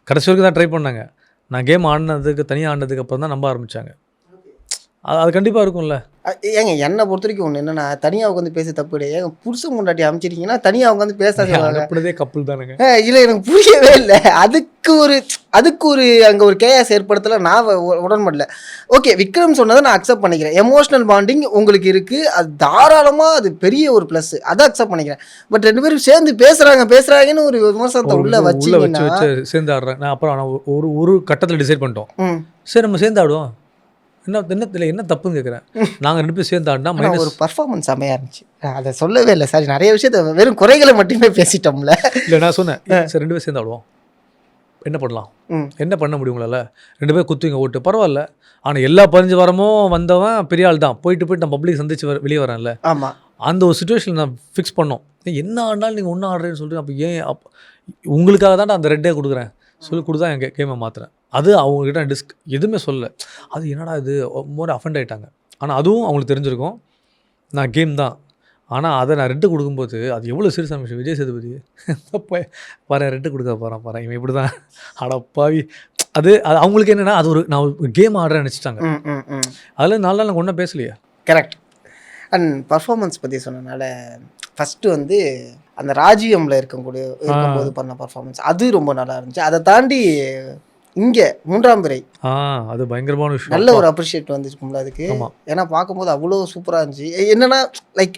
Speaker 1: கடைசி வரைக்கும் தான் ட்ரை பண்ணாங்க. நான் கேம் ஆடினதுக்கு தனியாக ஆடினதுக்கு அப்புறம் தான் நம்ப ஆரம்பித்தாங்க. அது கண்டிப்பாக இருக்கும்ல.
Speaker 2: ஏங்க என்னை பொறுத்த வரைக்கும் ஒன்று என்னென்னா, தனியாக உட்காந்து பேச தப்பு கிடையாது. ஏங்க புருஷன் முன்னாடி அமைச்சிருக்கீங்கன்னா தனியாக உட்காந்து பேசாதே.
Speaker 1: அப்படியே கப்பல் தானுங்க.
Speaker 2: இல்லை எனக்கு புரியவே இல்லை. அதுக்கு ஒரு அங்கே ஒரு கேஸ் ஏற்படுத்தலை, நான் உடன்படல. ஓகே, விக்ரம் சொன்னதை நான் அக்செப்ட் பண்ணிக்கிறேன். எமோஷனல் பாண்டிங் உங்களுக்கு இருக்குது, அது தாராளமாக அது பெரிய ஒரு ப்ளஸ், அதை அக்செப்ட் பண்ணிக்கிறேன். பட் 2 பேரும் சேர்ந்து பேசுகிறாங்கன்னு ஒரு விமர்சனத்தை உள்ளே வச்சு
Speaker 1: சேர்ந்து ஆடுறேன். நான் அப்புறம் ஒரு கட்டத்தில் டிசைட் பண்ணிட்டோம், சரி நம்ம சேர்ந்து ஆடுவோம். என்ன தப்புன்னு கேட்குறேன். நாங்கள் 2 பேர் சேர்ந்து ஆடினா
Speaker 2: ஒரு பர்ஃபார்மன்ஸ் செம்மையாக இருந்துச்சு. அதை சொல்லவே இல்லை சார், நிறைய விஷயத்த வெறும் குறைகளை மட்டுமே பேசிட்டோம்ல.
Speaker 1: இல்லை நான் சொன்னேன், சரி 2 பேர் சேர்ந்து ஆடுவோம், என்ன பண்ணலாம், என்ன பண்ண முடியும் உங்களால், 2 பேர் குத்துவீங்க ஓட்டு பரவாயில்ல. ஆனால் எல்லா 15 வாரமும் வந்தவன் பெரிய ஆள் தான், போயிட்டு நான் பப்ளிக் சந்திச்சு வெளியே வரேன்ல.
Speaker 2: ஆமாம்,
Speaker 1: அந்த ஒரு சுச்சுவேஷன் நான் ஃபிக்ஸ் பண்ணோம். என்ன ஆடினாலும் நீங்கள் ஒன்றும் ஆடுறேன்னு சொல்லிட்டு, அப்போ ஏன் உங்களுக்காக தான் அந்த ரெட்டே கொடுக்குறேன் சொல்லி கொடுத்தா என் கேமை மாற்றுறேன். அது அவங்ககிட்ட எதுவுமே சொல்லலை. அது என்னடா இது மோர் அஃபெண்ட் ஆகிட்டாங்க. ஆனால் அதுவும் அவங்களுக்கு தெரிஞ்சிருக்கும், நான் கேம் தான். ஆனால் அதை நான் ரெட்டு கொடுக்கும்போது அது எவ்வளோ சீரியஸான விஷயம். விஜய் சேதுபதி பாரு ரெட்டு கொடுக்க போகிறேன் இவன் இப்படி தான் அடப்பாவி. அது அவங்களுக்கு என்னென்னா, அது நான் ஒரு கேம் ஆடுறேன்னு நினச்சிட்டாங்க. அதில் 4 நாள் நாங்கள் ஒன்றும் பேசலையே.
Speaker 2: கரெக்ட். அண்ட் பர்ஃபார்மன்ஸ் பற்றி சொன்னனால, ஃபஸ்ட்டு வந்து அந்த ராஜ்யமில் இருக்கும்போது பண்ண பர்ஃபார்மன்ஸ் அது ரொம்ப நல்லா இருந்துச்சு. அதை தாண்டி இங்கே 3ஆம் பிறை
Speaker 1: அது பயங்கரமான விஷயம்,
Speaker 2: நல்ல ஒரு அப்ரிஷியேட் வந்துருக்கும்ல அதுக்கு. ஏன்னா பார்க்கும்போது அவ்வளோ சூப்பராக இருந்துச்சு. என்னென்னா லைக்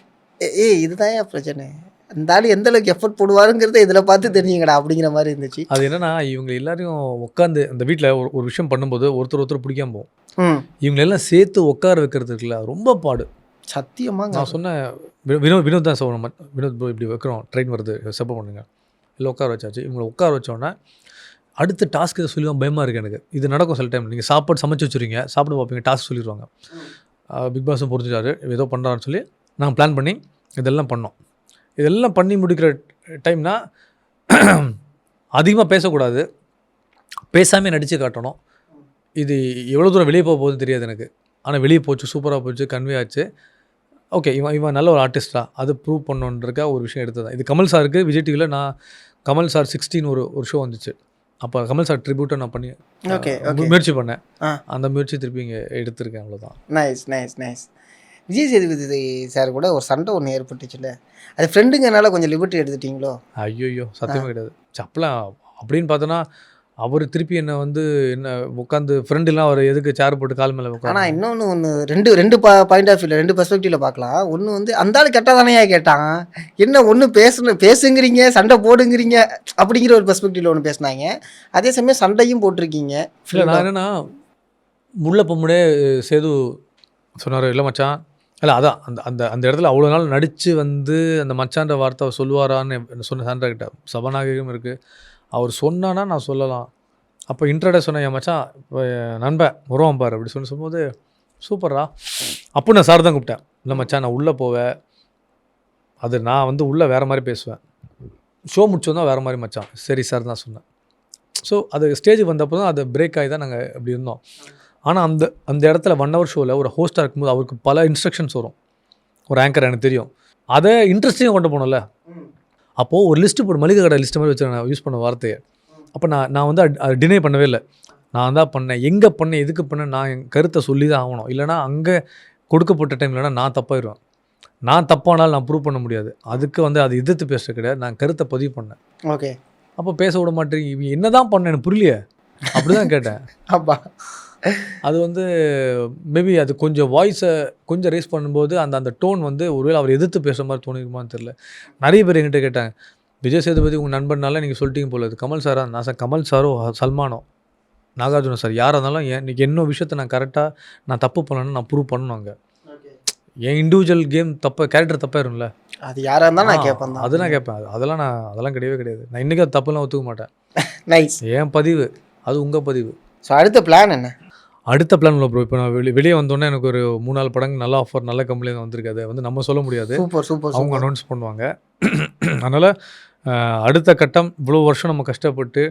Speaker 2: இதுதான் என் பிரச்சனை, அந்த ஆள் எந்த அளவுக்கு எஃபர்ட் போடுவாருங்கிறத இதில் பார்த்து தெரிஞ்சுங்கடா அப்படிங்கிற மாதிரி இருந்துச்சு.
Speaker 1: அது என்னன்னா, இவங்க எல்லாரையும் உட்காந்து அந்த வீட்டில் ஒரு விஷயம் பண்ணும்போது ஒருத்தர் பிடிக்காம போகும். இவங்களெல்லாம் சேர்த்து உட்கார வைக்கிறது இருக்குல்ல, ரொம்ப பாடு.
Speaker 2: சத்தியமாங்க.
Speaker 1: நான் சொன்னேன் வினோத் தான் சொல்லணும், வினோத் ப்ரோ இப்படி வைக்கிறோம், ட்ரெயின் வருது சப்போர்ட் பண்ணுங்க, இல்லை உட்கார வச்சாச்சு. இவங்களை உட்கார வச்சோன்னே அடுத்த டாஸ்க் இதை சொல்லுவாங்க, பயமாக இருக்குது எனக்கு. இது நடக்கும் சில டைம், நீங்கள் சாப்பாடு சமைச்சு வச்சுருங்க, சாப்பிட பார்ப்பீங்க, டாஸ்க் சொல்லிடுவாங்க. பிக் பாஸும் பொறுத்துட்டாரு, ஏதோ பண்ணுறான்னு சொல்லி நாங்கள் பிளான் பண்ணி இதெல்லாம் பண்ணோம். இதெல்லாம் பண்ணி முடிக்கிற டைம்னா அதிகமாக பேசக்கூடாது, பேசாமல் நடித்து காட்டணும். இது எவ்வளோ தூரம் வெளியே போக போகுதுன்னு தெரியாது எனக்கு. ஆனால் வெளியே போச்சு, சூப்பராக போச்சு, கன்வே ஆச்சு. ஓகே, இவன் நல்ல ஒரு ஆர்டிஸ்டா, அது ப்ரூவ் பண்ணணுன்றக்கா ஒரு விஷயம் எடுத்தது தான். இது கமல் சாருக்கு விஜய் டிவியில் நான் கமல் சார் 16 ஒரு ஷோ வந்துச்சு. அப்போ கமல் சார் ட்ரிபியூட்டை நான் பண்ணி முயற்சி பண்ணேன். அந்த முயற்சி திருப்பி இங்கே எடுத்திருக்கேன், அவ்வளோதான்.
Speaker 2: Nice nice nice. Vijay Sethupathi sir கூட ஒரு சண்டை ஒன்று ஏற்பட்டுச்சுல்ல, அது ஃப்ரெண்டுங்கனால கொஞ்சம் லிபர்ட்டி எடுத்துட்டீங்களோ?
Speaker 1: ஐயோ சத்தியமாக கிடையாது. அப்பலாம் அப்படின்னு பார்த்தோன்னா அவர் திருப்பி என்னை வந்து என்ன உட்காந்து ஃப்ரெண்டுலாம் அவர் எதுக்கு சேர் போட்டு கால் மேலே உட்காந்து.
Speaker 2: ஆனால் இன்னொன்று ரெண்டு பாயிண்ட் ஆஃப் வியூவில் 2 பெர்ஸ்பெக்டிவில் பார்க்கலாம். ஒன்று வந்து அந்த ஆள் கெட்ட தானேயா கேட்டான், என்ன ஒன்று பேசுங்கிறீங்க, சண்டை போடுங்கிறீங்க அப்படிங்கிற ஒரு பெர்ஸ்பெக்டிவில் ஒன்று பேசினாங்க. அதே சமயம் சண்டையும் போட்டிருக்கீங்க.
Speaker 1: இல்லை நான் என்னென்னா முள்ள பொம்முடே சேது சொன்னார், இல்லை மச்சான், இல்லை அதான் அந்த அந்த அந்த இடத்துல அவ்வளோ நாள் நடித்து வந்து அந்த மச்சான்ற வார்த்தை அவர் சொல்லுவாரான்னு சொன்ன சான்றா கிட்ட சபாநாயகம் இருக்குது. அவர் சொன்னான்னா நான் சொல்லலாம். அப்போ இன்ட்ரடக்ட் சொன்னேன், என் மச்சான் இப்போ நண்பன் வருவான் பார் அப்படி சொல்லும்போது சூப்பரா. அப்போ நான் சார் தான் கூப்பிட்டேன், இல்லை மச்சான் நான் உள்ளே போவேன், அது நான் வந்து உள்ளே வேறு மாதிரி பேசுவேன், ஷோ முடிச்சோன்னா வேறு மாதிரி மச்சான். சரி சார் தான் சொன்னேன். ஸோ அது ஸ்டேஜ் வந்தப்போ தான் அது பிரேக் ஆகி தான் நாங்கள் இப்படி இருந்தோம். ஆனால் அந்த இடத்துல 1 hour ஷோவில் ஒரு ஹோஸ்ட்டாக இருக்கும்போது அவருக்கு பல இன்ஸ்ட்ரக்ஷன்ஸ் வரும். ஒரு ஆங்கர் எனக்கு தெரியும், அதை இன்ட்ரெஸ்டிங்காக கொண்டு போகணும்ல. அப்போது ஒரு லிஸ்ட்டு போட்டு மளிகை கடை லிஸ்ட்டு மாதிரி வச்சு நான் யூஸ் பண்ண வார்த்தையை. அப்போ நான் வந்து அது டினை பண்ணவே இல்லை. நான் தான் பண்ணேன், எங்கே பண்ணேன், எதுக்கு பண்ணேன், நான் என் கருத்தை சொல்லி தான் ஆகணும். இல்லைனா அங்கே கொடுக்கப்பட்ட டைம் இல்லைனா நான் தப்பாயிடுவேன். நான் தப்பானாலும் நான் ப்ரூவ் பண்ண முடியாது. அதுக்கு வந்து அது எதிர்த்து பேச கிடையாது, நான் கருத்தை பதிவு பண்ணேன்.
Speaker 2: ஓகே,
Speaker 1: அப்போ பேச விட மாட்டேங்க, இவன் என்ன தான் பண்ணேன் எனக்கு புரியலையே, அப்படி தான் கேட்டேன்.
Speaker 2: அப்பா
Speaker 1: அது வந்து மேபி அது கொஞ்சம் வாய்ஸை கொஞ்சம் ரேஸ் பண்ணும்போது அந்த டோன் வந்து ஒருவேளை அவர் எதிர்த்து பேசுகிற மாதிரி தோணிக்குமான்னு தெரில. நிறைய பேர் என்கிட்ட கேட்டாங்க, விஜய் சேதுபதி உங்கள் நண்பர்னால நீங்கள் சொல்லிட்டீங்க போல, இது கமல் சாரா? நான் சார் கமல் சாரோ சல்மானோ நாகார்ஜுன சார் யாராக இருந்தாலும் இன்றைக்கி என்ன விஷயத்தை நான் கரெக்டாக நான் தப்பு பண்ணணும்னு நான் ப்ரூவ் பண்ணணும். அங்கே என் இண்டிவிஜுவல் கேம் கேரக்டர் தப்பாயிரும்ல,
Speaker 2: அது யாராக இருந்தாலும் நான் கேட்பேன்.
Speaker 1: அது நான் கேட்பேன், அதெல்லாம் கிடையவே கிடையாது. நான் இன்றைக்கி அது தப்புலாம் ஒத்துக்க மாட்டேன்.
Speaker 2: நைஸ்.
Speaker 1: என் பதிவு அது உங்கள் பதிவு.
Speaker 2: ஸோ அடுத்த பிளான் என்ன?
Speaker 1: அடுத்த பிளான் இல்லை ப்ரோ. இப்போ நான் வெளியே வந்தோடனே எனக்கு ஒரு 3-4 படங்கள் நல்ல ஆஃபர் நல்ல கம்பெனியில் வந்திருக்கு. அதை வந்து நம்ம சொல்ல முடியாது,
Speaker 2: சூப்பர்
Speaker 1: அவங்க அனௌன்ஸ் பண்ணுவாங்க. அதனால் அடுத்த கட்டம் இவ்வளோ வருஷம் நம்ம கஷ்டப்பட்டு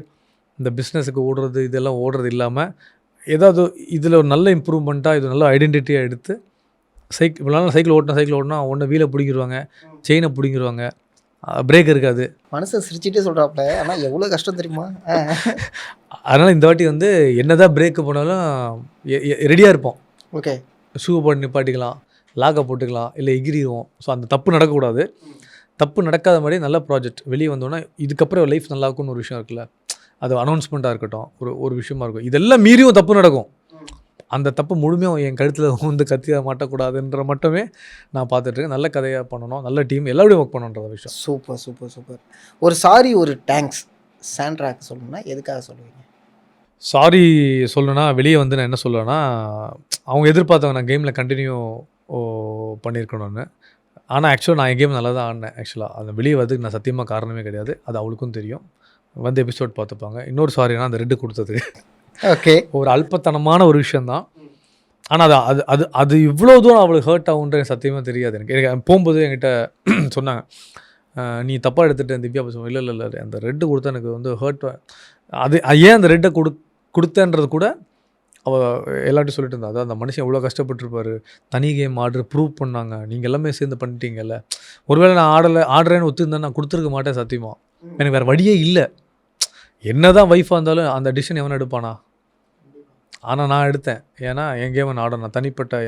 Speaker 1: இந்த பிஸ்னஸுக்கு ஓடுறது இதெல்லாம் ஓடுறது இல்லாமல் ஏதாவது இதில் ஒரு நல்ல இம்ப்ரூவ்மெண்ட்டாக இது நல்ல ஐடென்டிட்டியாக எடுத்து இவ்வளோ நாள் சைக்கிள் ஓட்டினா ஒன்று வீலை பிடிங்கிடுவாங்க, செயினை பிடிங்கிடுவாங்க, பிரேக் இருக்காது.
Speaker 2: மனுஷன் சிரிச்சுட்டே சொல்கிறாப்புல, ஆனால் எவ்வளோ கஷ்டம் தெரியுமா?
Speaker 1: அதனால் இந்த வாட்டி வந்து என்னதான் பிரேக்கு போனாலும் ரெடியாக இருப்போம்.
Speaker 2: ஓகே,
Speaker 1: ஷூ போட்டு நிப்பாட்டிக்கலாம், லாக்கை போட்டுக்கலாம், இல்லை எகிரிடுவோம். ஸோ அந்த தப்பு நடக்கக்கூடாது. தப்பு நடக்காத மாதிரி நல்ல ப்ராஜெக்ட் வெளியே வந்தோன்னா இதுக்கப்புறம் லைஃப் நல்லா இருக்கும்னு ஒரு விஷயம் இருக்குல்ல, அது அனௌன்ஸ்மெண்ட்டாக இருக்கட்டும், ஒரு விஷயமா இருக்கும். இதெல்லாம் மீறியும் தப்பு நடக்கும். அந்த தப்பு முழுமையாக என் கழுத்தில் வந்து கத்தியாக மாட்டக்கூடாதுன்ற மட்டுமே நான் பார்த்துட்ருக்கேன். நல்ல கதையாக பண்ணணும், நல்ல டீம் எல்லாரோடையும் ஒர்க் பண்ணணுன்ற விஷயம்.
Speaker 2: சூப்பர். ஒரு சாரி ஒரு தேங்க்ஸ் சாண்ட்ராக்கு சொல்லணும்னா எதுக்காக சொல்லுவீங்க?
Speaker 1: சாரி சொல்லணும்னா வெளியே வந்து நான் என்ன சொல்லுவேன்னா, அவங்க எதிர்பார்த்தவங்க நான் கேமில் கண்டினியூ பண்ணியிருக்கணும்னு. ஆனால் ஆக்சுவலாக நான் என் கேம் நல்லா தான் ஆடினேன். ஆக்சுவலாக அந்த வெளியே வரதுக்கு நான் சத்தியமாக காரணமே கிடையாது, அது அவளுக்கும் தெரியும். வந்து எபிசோட் பார்த்துப்பாங்க. இன்னொரு சாரினா அந்த ரெட்டு கொடுத்தது
Speaker 2: ஓகே, ஒரு
Speaker 1: அல்பத்தனமான ஒரு விஷயந்தான். ஆனால் அது அது அது இவ்வளோ தூரம் அவளுக்கு ஹர்ட் ஆகுன்ற சத்தியமாக தெரியாது எனக்கு போகும்போது என்கிட்ட சொன்னாங்க, நீ தப்பாக எடுத்துகிட்டு திவ்யா பேசுவோம். இல்லை அந்த ரெட்டு கொடுத்தா எனக்கு வந்து ஹர்ட். அது ஏன் அந்த ரெட்டை கொடுத்தேன்றது கூட அவள் எல்லாத்தையும் சொல்லிட்டு இருந்தா. அதான் அந்த மனுஷன் எவ்வளோ கஷ்டப்பட்டுருப்பாரு, தனி கேம் ஆர்டர் ப்ரூவ் பண்ணாங்க, நீங்கள் எல்லாமே சேர்ந்து பண்ணிட்டீங்கல்ல. ஒருவேளை நான் ஆடுறேன்னு ஒத்துருந்தேன் நான் கொடுத்துருக்க மாட்டேன் சத்தியமாக. எனக்கு வேறு வழியே இல்லை. என்ன தான் ஒய்ஃபாக இருந்தாலும் அந்த டிசிஷன் எவன் எடுப்பானா? ஆனால் நான் எடுத்தேன். ஏன்னா என் கேமை நான் ஆடணும், தனிப்பட்ட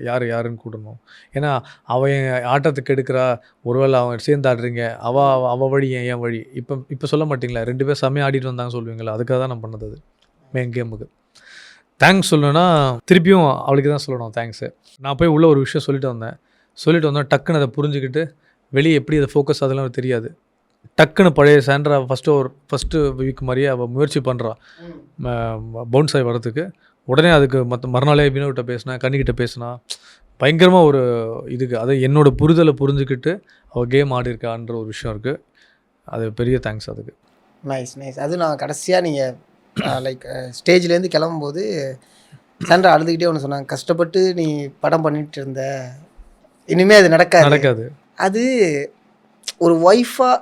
Speaker 1: யாருன்னு கூடணும். ஏன்னா அவள் என் ஆட்டத்துக்கு எடுக்கிறா, ஒருவேளை அவன் சேர்ந்து ஆடுறீங்க, அவள் வழி என் வழி. இப்போ சொல்ல மாட்டிங்களா 2 பேர் செம்மையாக ஆடிட்டு வந்தாங்க சொல்லுவீங்களா? அதுக்காக தான் நான் பண்ணது. அது மெயின் கேமுக்கு தேங்க்ஸ் சொல்லணும்னா திருப்பியும் அவளுக்கு தான் சொல்லணும் தேங்க்ஸு. நான் போய் உள்ள ஒரு விஷயம் சொல்லிட்டு வந்தேன் டக்குன்னு அதை புரிஞ்சுக்கிட்டு வெளியே எப்படி அதை ஃபோக்கஸ் அதெல்லாம் தெரியாது. டக்குன்னு பழைய சாண்ட்ரா ஃபஸ்ட்டு வீக் மாதிரியே அவள் முயற்சி பண்ணுறான் பவுன்ஸ் ஆகி வரதுக்கு. உடனே அதுக்கு மறுநாளே வினோகிட்ட பேசினேன், கண்ணிக்கிட்ட பேசினா, பயங்கரமாக ஒரு இதுக்கு அதை என்னோட புரிதலை புரிஞ்சுக்கிட்டு அவள் கேம் ஆடி இருக்கான்ற ஒரு விஷயம் இருக்குது. அது பெரிய தேங்க்ஸ் அதுக்கு.
Speaker 2: Nice nice. அது நான் கடைசியாக நீங்கள் லைக் ஸ்டேஜ்லேருந்து கிளம்பும்போது சாண்ட்ரா அழுதுகிட்டே ஒன்று சொன்னாங்க, கஷ்டப்பட்டு நீ படம் பண்ணிட்டு இருந்த, இனிமேல் அது நடக்காது. அது ஒரு ஒய்ஃபாக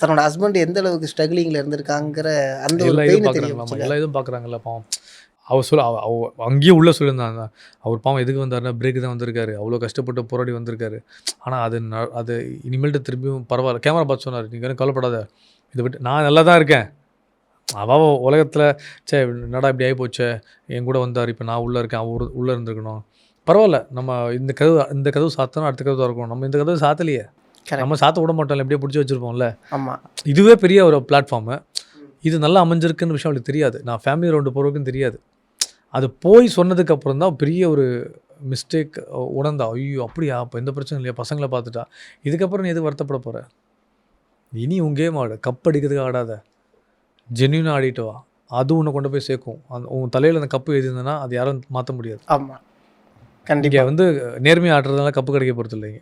Speaker 2: தன்னோட ஹஸ்பண்ட் எந்த அளவுக்கு ஸ்ட்ரகிளிங்கில் இருந்திருக்காங்கிற அந்த ஒரு பெயின் தெரியும்.
Speaker 1: எல்லா இதுவும் பார்க்குறாங்கல்ல பாவம். அவர் அங்கேயும் உள்ளே சொல்லியிருந்தாங்க, அவர் பாவம் எதுக்கு வந்தாருன்னா பிரேக்கு தான் வந்திருக்காரு, அவ்வளோ கஷ்டப்பட்டு போராடி வந்திருக்காரு. ஆனால் அது இனிமேல்ட்டு திரும்பியும் பரவாயில்ல. கேமரா பார்த்து சொன்னார், நீங்கள் எனக்கு கவலைப்படாத, இதை விட்டு நான் நல்லா தான் இருக்கேன். அவள் உலகத்தில் என்னடா இப்படி ஆகி போச்சே, என் கூட வந்தார், இப்போ நான் உள்ளே இருக்கேன், அவர் உள்ளே இருந்திருக்கணும், பரவாயில்ல, நம்ம இந்த கதவு சாத்தணும், அடுத்த கதவு இருக்கணும், நம்ம இந்த கதவு சாத்தலையே, நம்ம சாத்த விட மாட்டோம்ல, எப்படியே பிடிச்சி வச்சுருப்போம்ல.
Speaker 2: ஆமாம்,
Speaker 1: இதுவே பெரிய ஒரு பிளாட்ஃபார்மு. இது நல்லா அமைஞ்சிருக்குன்னு விஷயம் அவளுக்கு தெரியாது, நான் ஃபேமிலி ரவுண்டு போகிறதுக்குன்னு தெரியாது. அது போய் சொன்னதுக்கப்புறம் தான் பெரிய ஒரு மிஸ்டேக் உணர்ந்தா. ஐயோ அப்படியா, அப்போ எந்த பிரச்சனையும் இல்லையா, பசங்களை பார்த்துட்டா, இதுக்கப்புறம் நீ எதுக்கு வருத்தப்பட போகிற, இனி உன் கேம் ஆடு, கப் அடிக்கிறதுக்கு ஆடாத, ஜென்யூனாக ஆடிட்டு வா, அது உன்னை கொண்டு போய் சேர்க்கும். உன் தலையில் அந்த கப்பு எழுதிருந்ததுன்னா அது யாரும் மாற்ற முடியாது.
Speaker 2: ஆமாம், கண்டிப்பாக.
Speaker 1: நேர்மையாக ஆடுறதுனால கப்பு கிடைக்க போகிறது இல்லைங்க.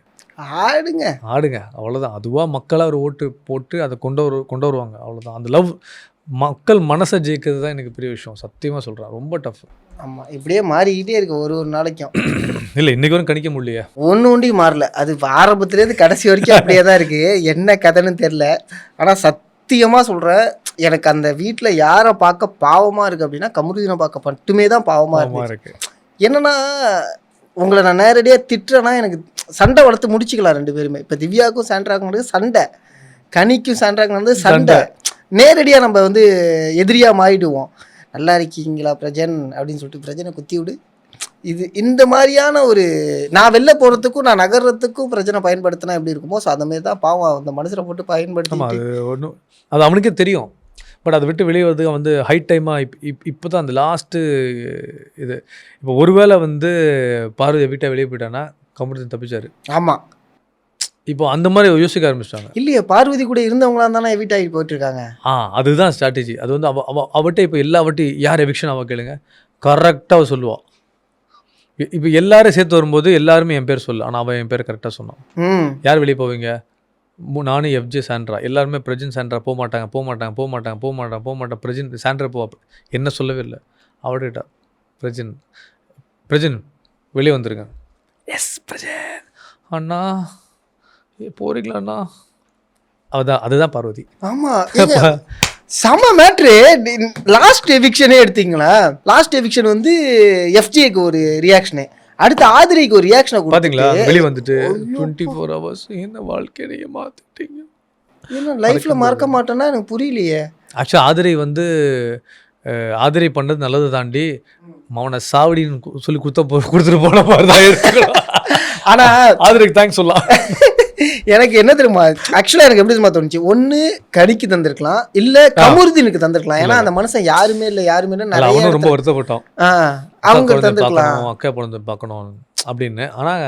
Speaker 1: ஆடுங்க அவ்வளோதான். அதுவாக மக்களாக ஒரு ஓட்டு போட்டு அதை கொண்டு வருவாங்க, அவ்வளோதான். அந்த லவ் மக்கள் மனசை ஜெயிக்கிறது தான் எனக்கு பெரிய விஷயம், சத்தியமாக சொல்கிறேன். ரொம்ப டஃப்.
Speaker 2: ஆமாம், இப்படியே மாறிக்கிட்டே இருக்கு ஒரு நாளைக்கும்.
Speaker 1: இல்லை, இன்றைக்கி வரும் கணிக்க முடியலையே,
Speaker 2: ஒன்றும் மாறல. அது ஆரம்பத்துலேருந்து கடைசி வரைக்கும் அப்படியே தான் இருக்குது. என்ன கதைன்னு தெரில. ஆனால் சத்தியமாக சொல்கிறேன், எனக்கு அந்த வீட்டில் யாரை பார்க்க பாவமாக இருக்குது அப்படின்னா கமருதீனை பார்க்க மட்டுமே தான் பாவமாக இருக்கு. என்னன்னா, உங்களை நான் நேரடியாக திட்டுறேன்னா எனக்கு சண்டை வளர்த்து முடிச்சுக்கலாம் ரெண்டு பேருமே. இப்போ திவ்யாவுக்கும் சாண்ட்ராக்கும் சண்டை, கனிக்கும் சாண்ட்ராக்கும் சண்டை, நேரடியாக நம்ம எதிரியாக மாறிடுவோம். நல்லா இருக்கீங்களா பிரஜன் அப்படின்னு சொல்லிட்டு பிரஜனை குத்தி விடு. இந்த மாதிரியான ஒரு நான் வெளில போகிறதுக்கும் நான் நகர்றதுக்கும் பிரச்சனை பயன்படுத்தினா எப்படி இருக்குமோ, ஸோ அந்த மாதிரி தான் பாவம் அந்த மனுஷனை போட்டு பயன்படுத்தி.
Speaker 1: அது அவனுக்கே தெரியும். பட் அதை விட்டு வெளியே வரதுக்கு ஹைட் டைமாக இப்போ தான் அந்த லாஸ்ட்டு இது. இப்போ ஒருவேளை பார்வதி வீட்டை வெளியே போயிட்டான்னா கமருதீன் தப்பிச்சார்.
Speaker 2: ஆமாம்,
Speaker 1: இப்போ அந்த மாதிரி யோசிக்க ஆரம்பிச்சிட்டாங்க.
Speaker 2: இல்லையே, பார்வதி கூட இருந்தவங்களா தானே எவிட் ஆகி போயிட்டுருக்காங்க.
Speaker 1: அதுதான் ஸ்ட்ராட்டஜி. அது அவட்ட இப்போ எல்லா யார் எவிக்ஷன் அவள் கேளுங்க, கரெக்டாக சொல்லுவாள். இப்போ எல்லாரும் சேர்த்து வரும்போது எல்லாருமே என் பேர் சொல்லு, ஆனால் அவன் என் பேர் கரெக்டாக சொன்னான். யார் வெளியே போவீங்க, நானும் எஃப்ஜே சாண்ட்ரா, எல்லாருமே பிரஜின் சாண்ட்ரா போக மாட்டாங்க. பிரஜின் சாண்ட்ரா போ, என்ன சொல்லவே இல்லை. அவர்கிட்ட பிரஜின் வெளியே வந்துருங்க. எஸ் பிரஜன் அண்ணா போறீங்களா அண்ணா, அதுதான் பார்வதி.
Speaker 2: ஆமாம், செம மேட்ரு. லாஸ்ட் எவிக்ஷனே எடுத்தீங்களா, லாஸ்ட் எவிக்ஷன் எஃப்ஜேக்கு ஒரு ரியாக்ஷனு, அடுத்து ஆதிரைக்கு ஒரு ரியாக்ஷனை
Speaker 1: பார்த்தீங்களா, வெளியே வந்துட்டு 24 hours என்ன வாழ்க்கையை மாற்றிட்டீங்க,
Speaker 2: என்ன லைஃப்பில் மறக்க மாட்டேன்னா எனக்கு புரியலையே.
Speaker 1: ஆக்சுவலி ஆதிரை பண்ணுறது நல்லது தாண்டி அவனை சாவடின்னு சொல்லி கொடுத்துட்டு போன மாதிரி தான் இருக்கு.
Speaker 2: ஆனால்
Speaker 1: ஆதிரைக்கு தேங்க்ஸ் சொல்லலாம்.
Speaker 2: எனக்கு என்ன தெரியுமா, ஆக்சுவலாக எனக்கு எப்படி தெரியுமா தோணுச்சு, ஒன்று கடிக்கு தந்திருக்கலாம், இல்லை கமருதீனுக்கு தந்திருக்கலாம். ஏன்னா அந்த மனுஷன் யாருமே இல்லை நிறைய
Speaker 1: ரொம்ப வருத்தப்பட்டோம்,
Speaker 2: அவங்க தந்திருக்கலாம்,
Speaker 1: அக்கா பொண்ணு பார்க்கணும் அப்படின்னு. ஆனால்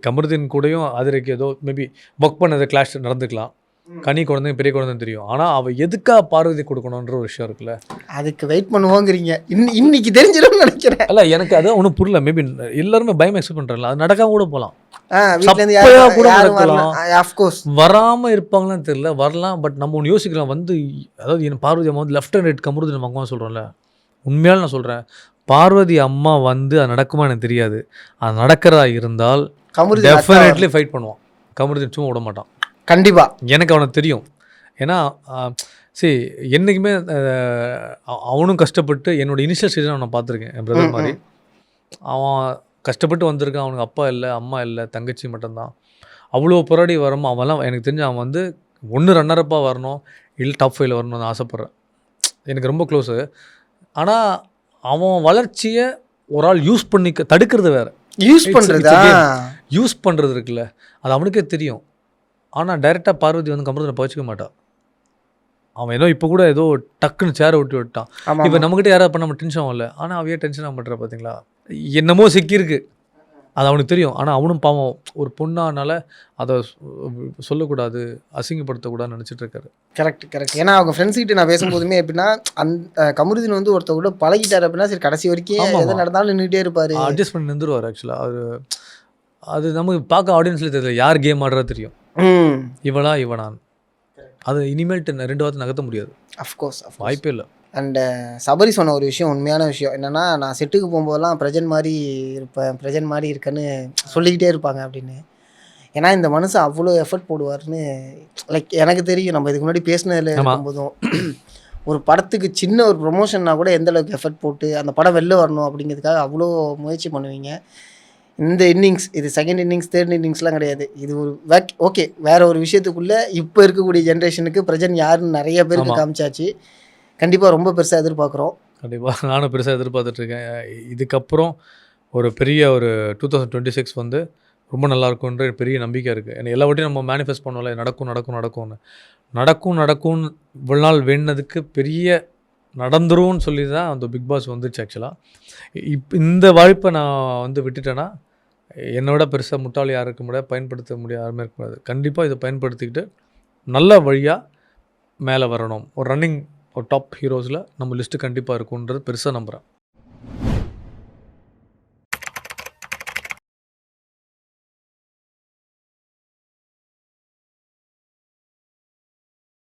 Speaker 1: கமருதீன் கூடயும் ஆதிரைக்கு ஏதோ மேபி ஒர்க் பண்ணது கிளாஷ் நடந்துக்கலாம், கனி குழந்தை பெரிய குழந்தை தெரியும். ஆனால் அவள் எதுக்காக பார்வதி கொடுக்கணுன்ற ஒரு விஷயம் இருக்குல்ல,
Speaker 2: அதுக்கு வெயிட் பண்ணுவோங்கிறீங்க. இன்னைக்கு தெரிஞ்சிடும் நினைக்கிறேன்.
Speaker 1: இல்லை எனக்கு அது ஒன்றும் புரியல. மேபி எல்லாருமே பயம் எக்ஸ்பெக்ட் பண்ணுறாங்க, அது நடக்காம கூட போகலாம், வராமல் இருப்பாங்களான்னு தெரியல, வரலாம். பட் நம்ம ஒன்று யோசிக்கலாம், அதாவது என் பார்வதி அம்மா லெஃப்ட் அண்ட் ரைட் கமருதீன் அம்மா சொல்கிறோம்ல, உண்மையால நான் சொல்கிறேன், பார்வதி அம்மா அது நடக்குமா எனக்கு தெரியாது. அது நடக்கிறதா இருந்தால் டெஃபினெட்லி ஃபைட் பண்ணுவான், கமருதீன் சும்மா விட மாட்டான் கண்டிப்பாக. எனக்கு அவனுக்கு தெரியும். ஏன்னா என்றைக்குமே அவனும் கஷ்டப்பட்டு என்னோட இனிஷியல் ஸ்டேஜ் அவனை பார்த்துருக்கேன், என் பிரதர் மாதிரி. அவன் கஷ்டப்பட்டு வந்திருக்கான், அவனுக்கு அப்பா இல்லை, அம்மா இல்லை, தங்கச்சி மட்டும்தான். அவ்வளோ போராடி வரணும். அவன்லாம் எனக்கு தெரிஞ்சு அவன் ஒன்று ரன்னரப்பாக வரணும், இல்லை டாப் 5 வரணும்னு ஆசைப்பட்றேன். எனக்கு ரொம்ப க்ளோஸு. ஆனால் அவன் வளர்ச்சியை ஒரு ஆள் தடுக்கிறது வேறு, யூஸ் பண்ணுறது இருக்குல்ல, அது அவனுக்கே தெரியும். ஆனால் டைரெக்டாக பார்வதி கமருதீனை பவச்சிக்க மாட்டான். அவன் இப்போ கூட ஏதோ டக்குன்னு சேரை விட்டான். இப்போ நம்மகிட்ட யாராவது பண்ண நம்ம டென்ஷன் ஆகல, ஆனால் அவையே டென்ஷன் ஆக மாட்டேற. பார்த்தீங்களா, என்னமோ சிக்கியிருக்கு, அது அவனுக்கு தெரியும். ஆனால் அவனும் பாவம் ஒரு பொண்ணானால அதை சொல்லக்கூடாது, அசிங்கப்படுத்தக்கூடாதுன்னு நினச்சிட்டு இருக்காரு.
Speaker 2: கரெக்ட். ஏன்னா அவங்க ஃப்ரெண்ட்ஸ் கிட்ட நான் பேசும்போதுமே எப்படின்னா, கமருதீன் வந்து ஒருத்தர் கூட பழகிட்டார் அப்படின்னா சரி கடைசி வரைக்கும் எது நடந்தாலும் நின்றுட்டே இருப்பாரு.
Speaker 1: அட்ஜஸ்ட் பண்ணி நின்றுவார் ஆக்சுவலாக. அது நமக்கு பார்க்க ஆடியன்ஸில் தெரியல, யார் கேம் ஆடுறா தெரியும், இவனான். அது இனிமேல்ட்டு 2 வாரத்தை நகர்த்த முடியாது.
Speaker 2: அஃப்கோர்ஸ்
Speaker 1: வாய்ப்பே இல்லை.
Speaker 2: அண்டு சபரி சொன்ன ஒரு விஷயம் உண்மையான விஷயம் என்னென்னா, நான் செட்டுக்கு போகும்போதெல்லாம் பிரஜன் மாதிரி இருக்கேன்னு சொல்லிக்கிட்டே இருப்பாங்க அப்படின்னு. ஏன்னா இந்த மனுஷன் அவ்வளோ எஃபர்ட் போடுவார்னு லைக் எனக்கு தெரியும். நம்ம இதுக்கு முன்னாடி பேசினதில் இருக்கும்போதும் ஒரு படத்துக்கு சின்ன ஒரு ப்ரொமோஷன்னா கூட எந்த அளவுக்கு எஃபர்ட் போட்டு அந்த படம் வெளில வரணும் அப்படிங்கிறதுக்காக அவ்வளோ முயற்சி பண்ணுவீங்க. இந்த இன்னிங்ஸ் இது செகண்ட் இன்னிங்ஸ் தேர்ட் இன்னிங்ஸ்லாம் கிடையாது. இது ஒரு ஓகே வேற ஒரு விஷயத்துக்குள்ளே இப்போ இருக்கக்கூடிய ஜென்ரேஷனுக்கு பிரஜன் யாருன்னு நிறைய பேருக்கு காமிச்சாச்சு. கண்டிப்பாக ரொம்ப பெருசாக எதிர்பார்க்குறோம்.
Speaker 1: கண்டிப்பாக நானும் பெருசாக எதிர்பார்த்துட்ருக்கேன். இதுக்கப்புறம் ஒரு பெரிய ஒரு 2026 வந்து ரொம்ப நல்லாயிருக்குன்ற பெரிய நம்பிக்கை இருக்குது. ஏன்னா எல்லா வாட்டியும் நம்ம மேனிஃபெஸ்ட் பண்ணோம்ல, நடக்கும்னு இவ்வளோ நாள் வேணுனதுக்கு பெரிய நடந்துரும்னு சொல்லி தான் அந்த பிக் பாஸ் வந்துச்சு ஆக்சுவலாக. இந்த வாய்ப்பை நான் வந்து விட்டுட்டேன்னா என்னோட பெருசாக முட்டாள் யாரும் இருக்க முடியாது, பயன்படுத்த முடியாது, யாருமே இருக்க முடியாது. கண்டிப்பாக இதை பயன்படுத்திக்கிட்டு நல்ல வழியாக மேலே வரணும். ஒரு ரன்னிங் ஒரு டாப் ஹீரோஸில் நம்ம லிஸ்ட்டு கண்டிப்பாக இருக்குன்றது பெருசாக நம்புகிறேன்.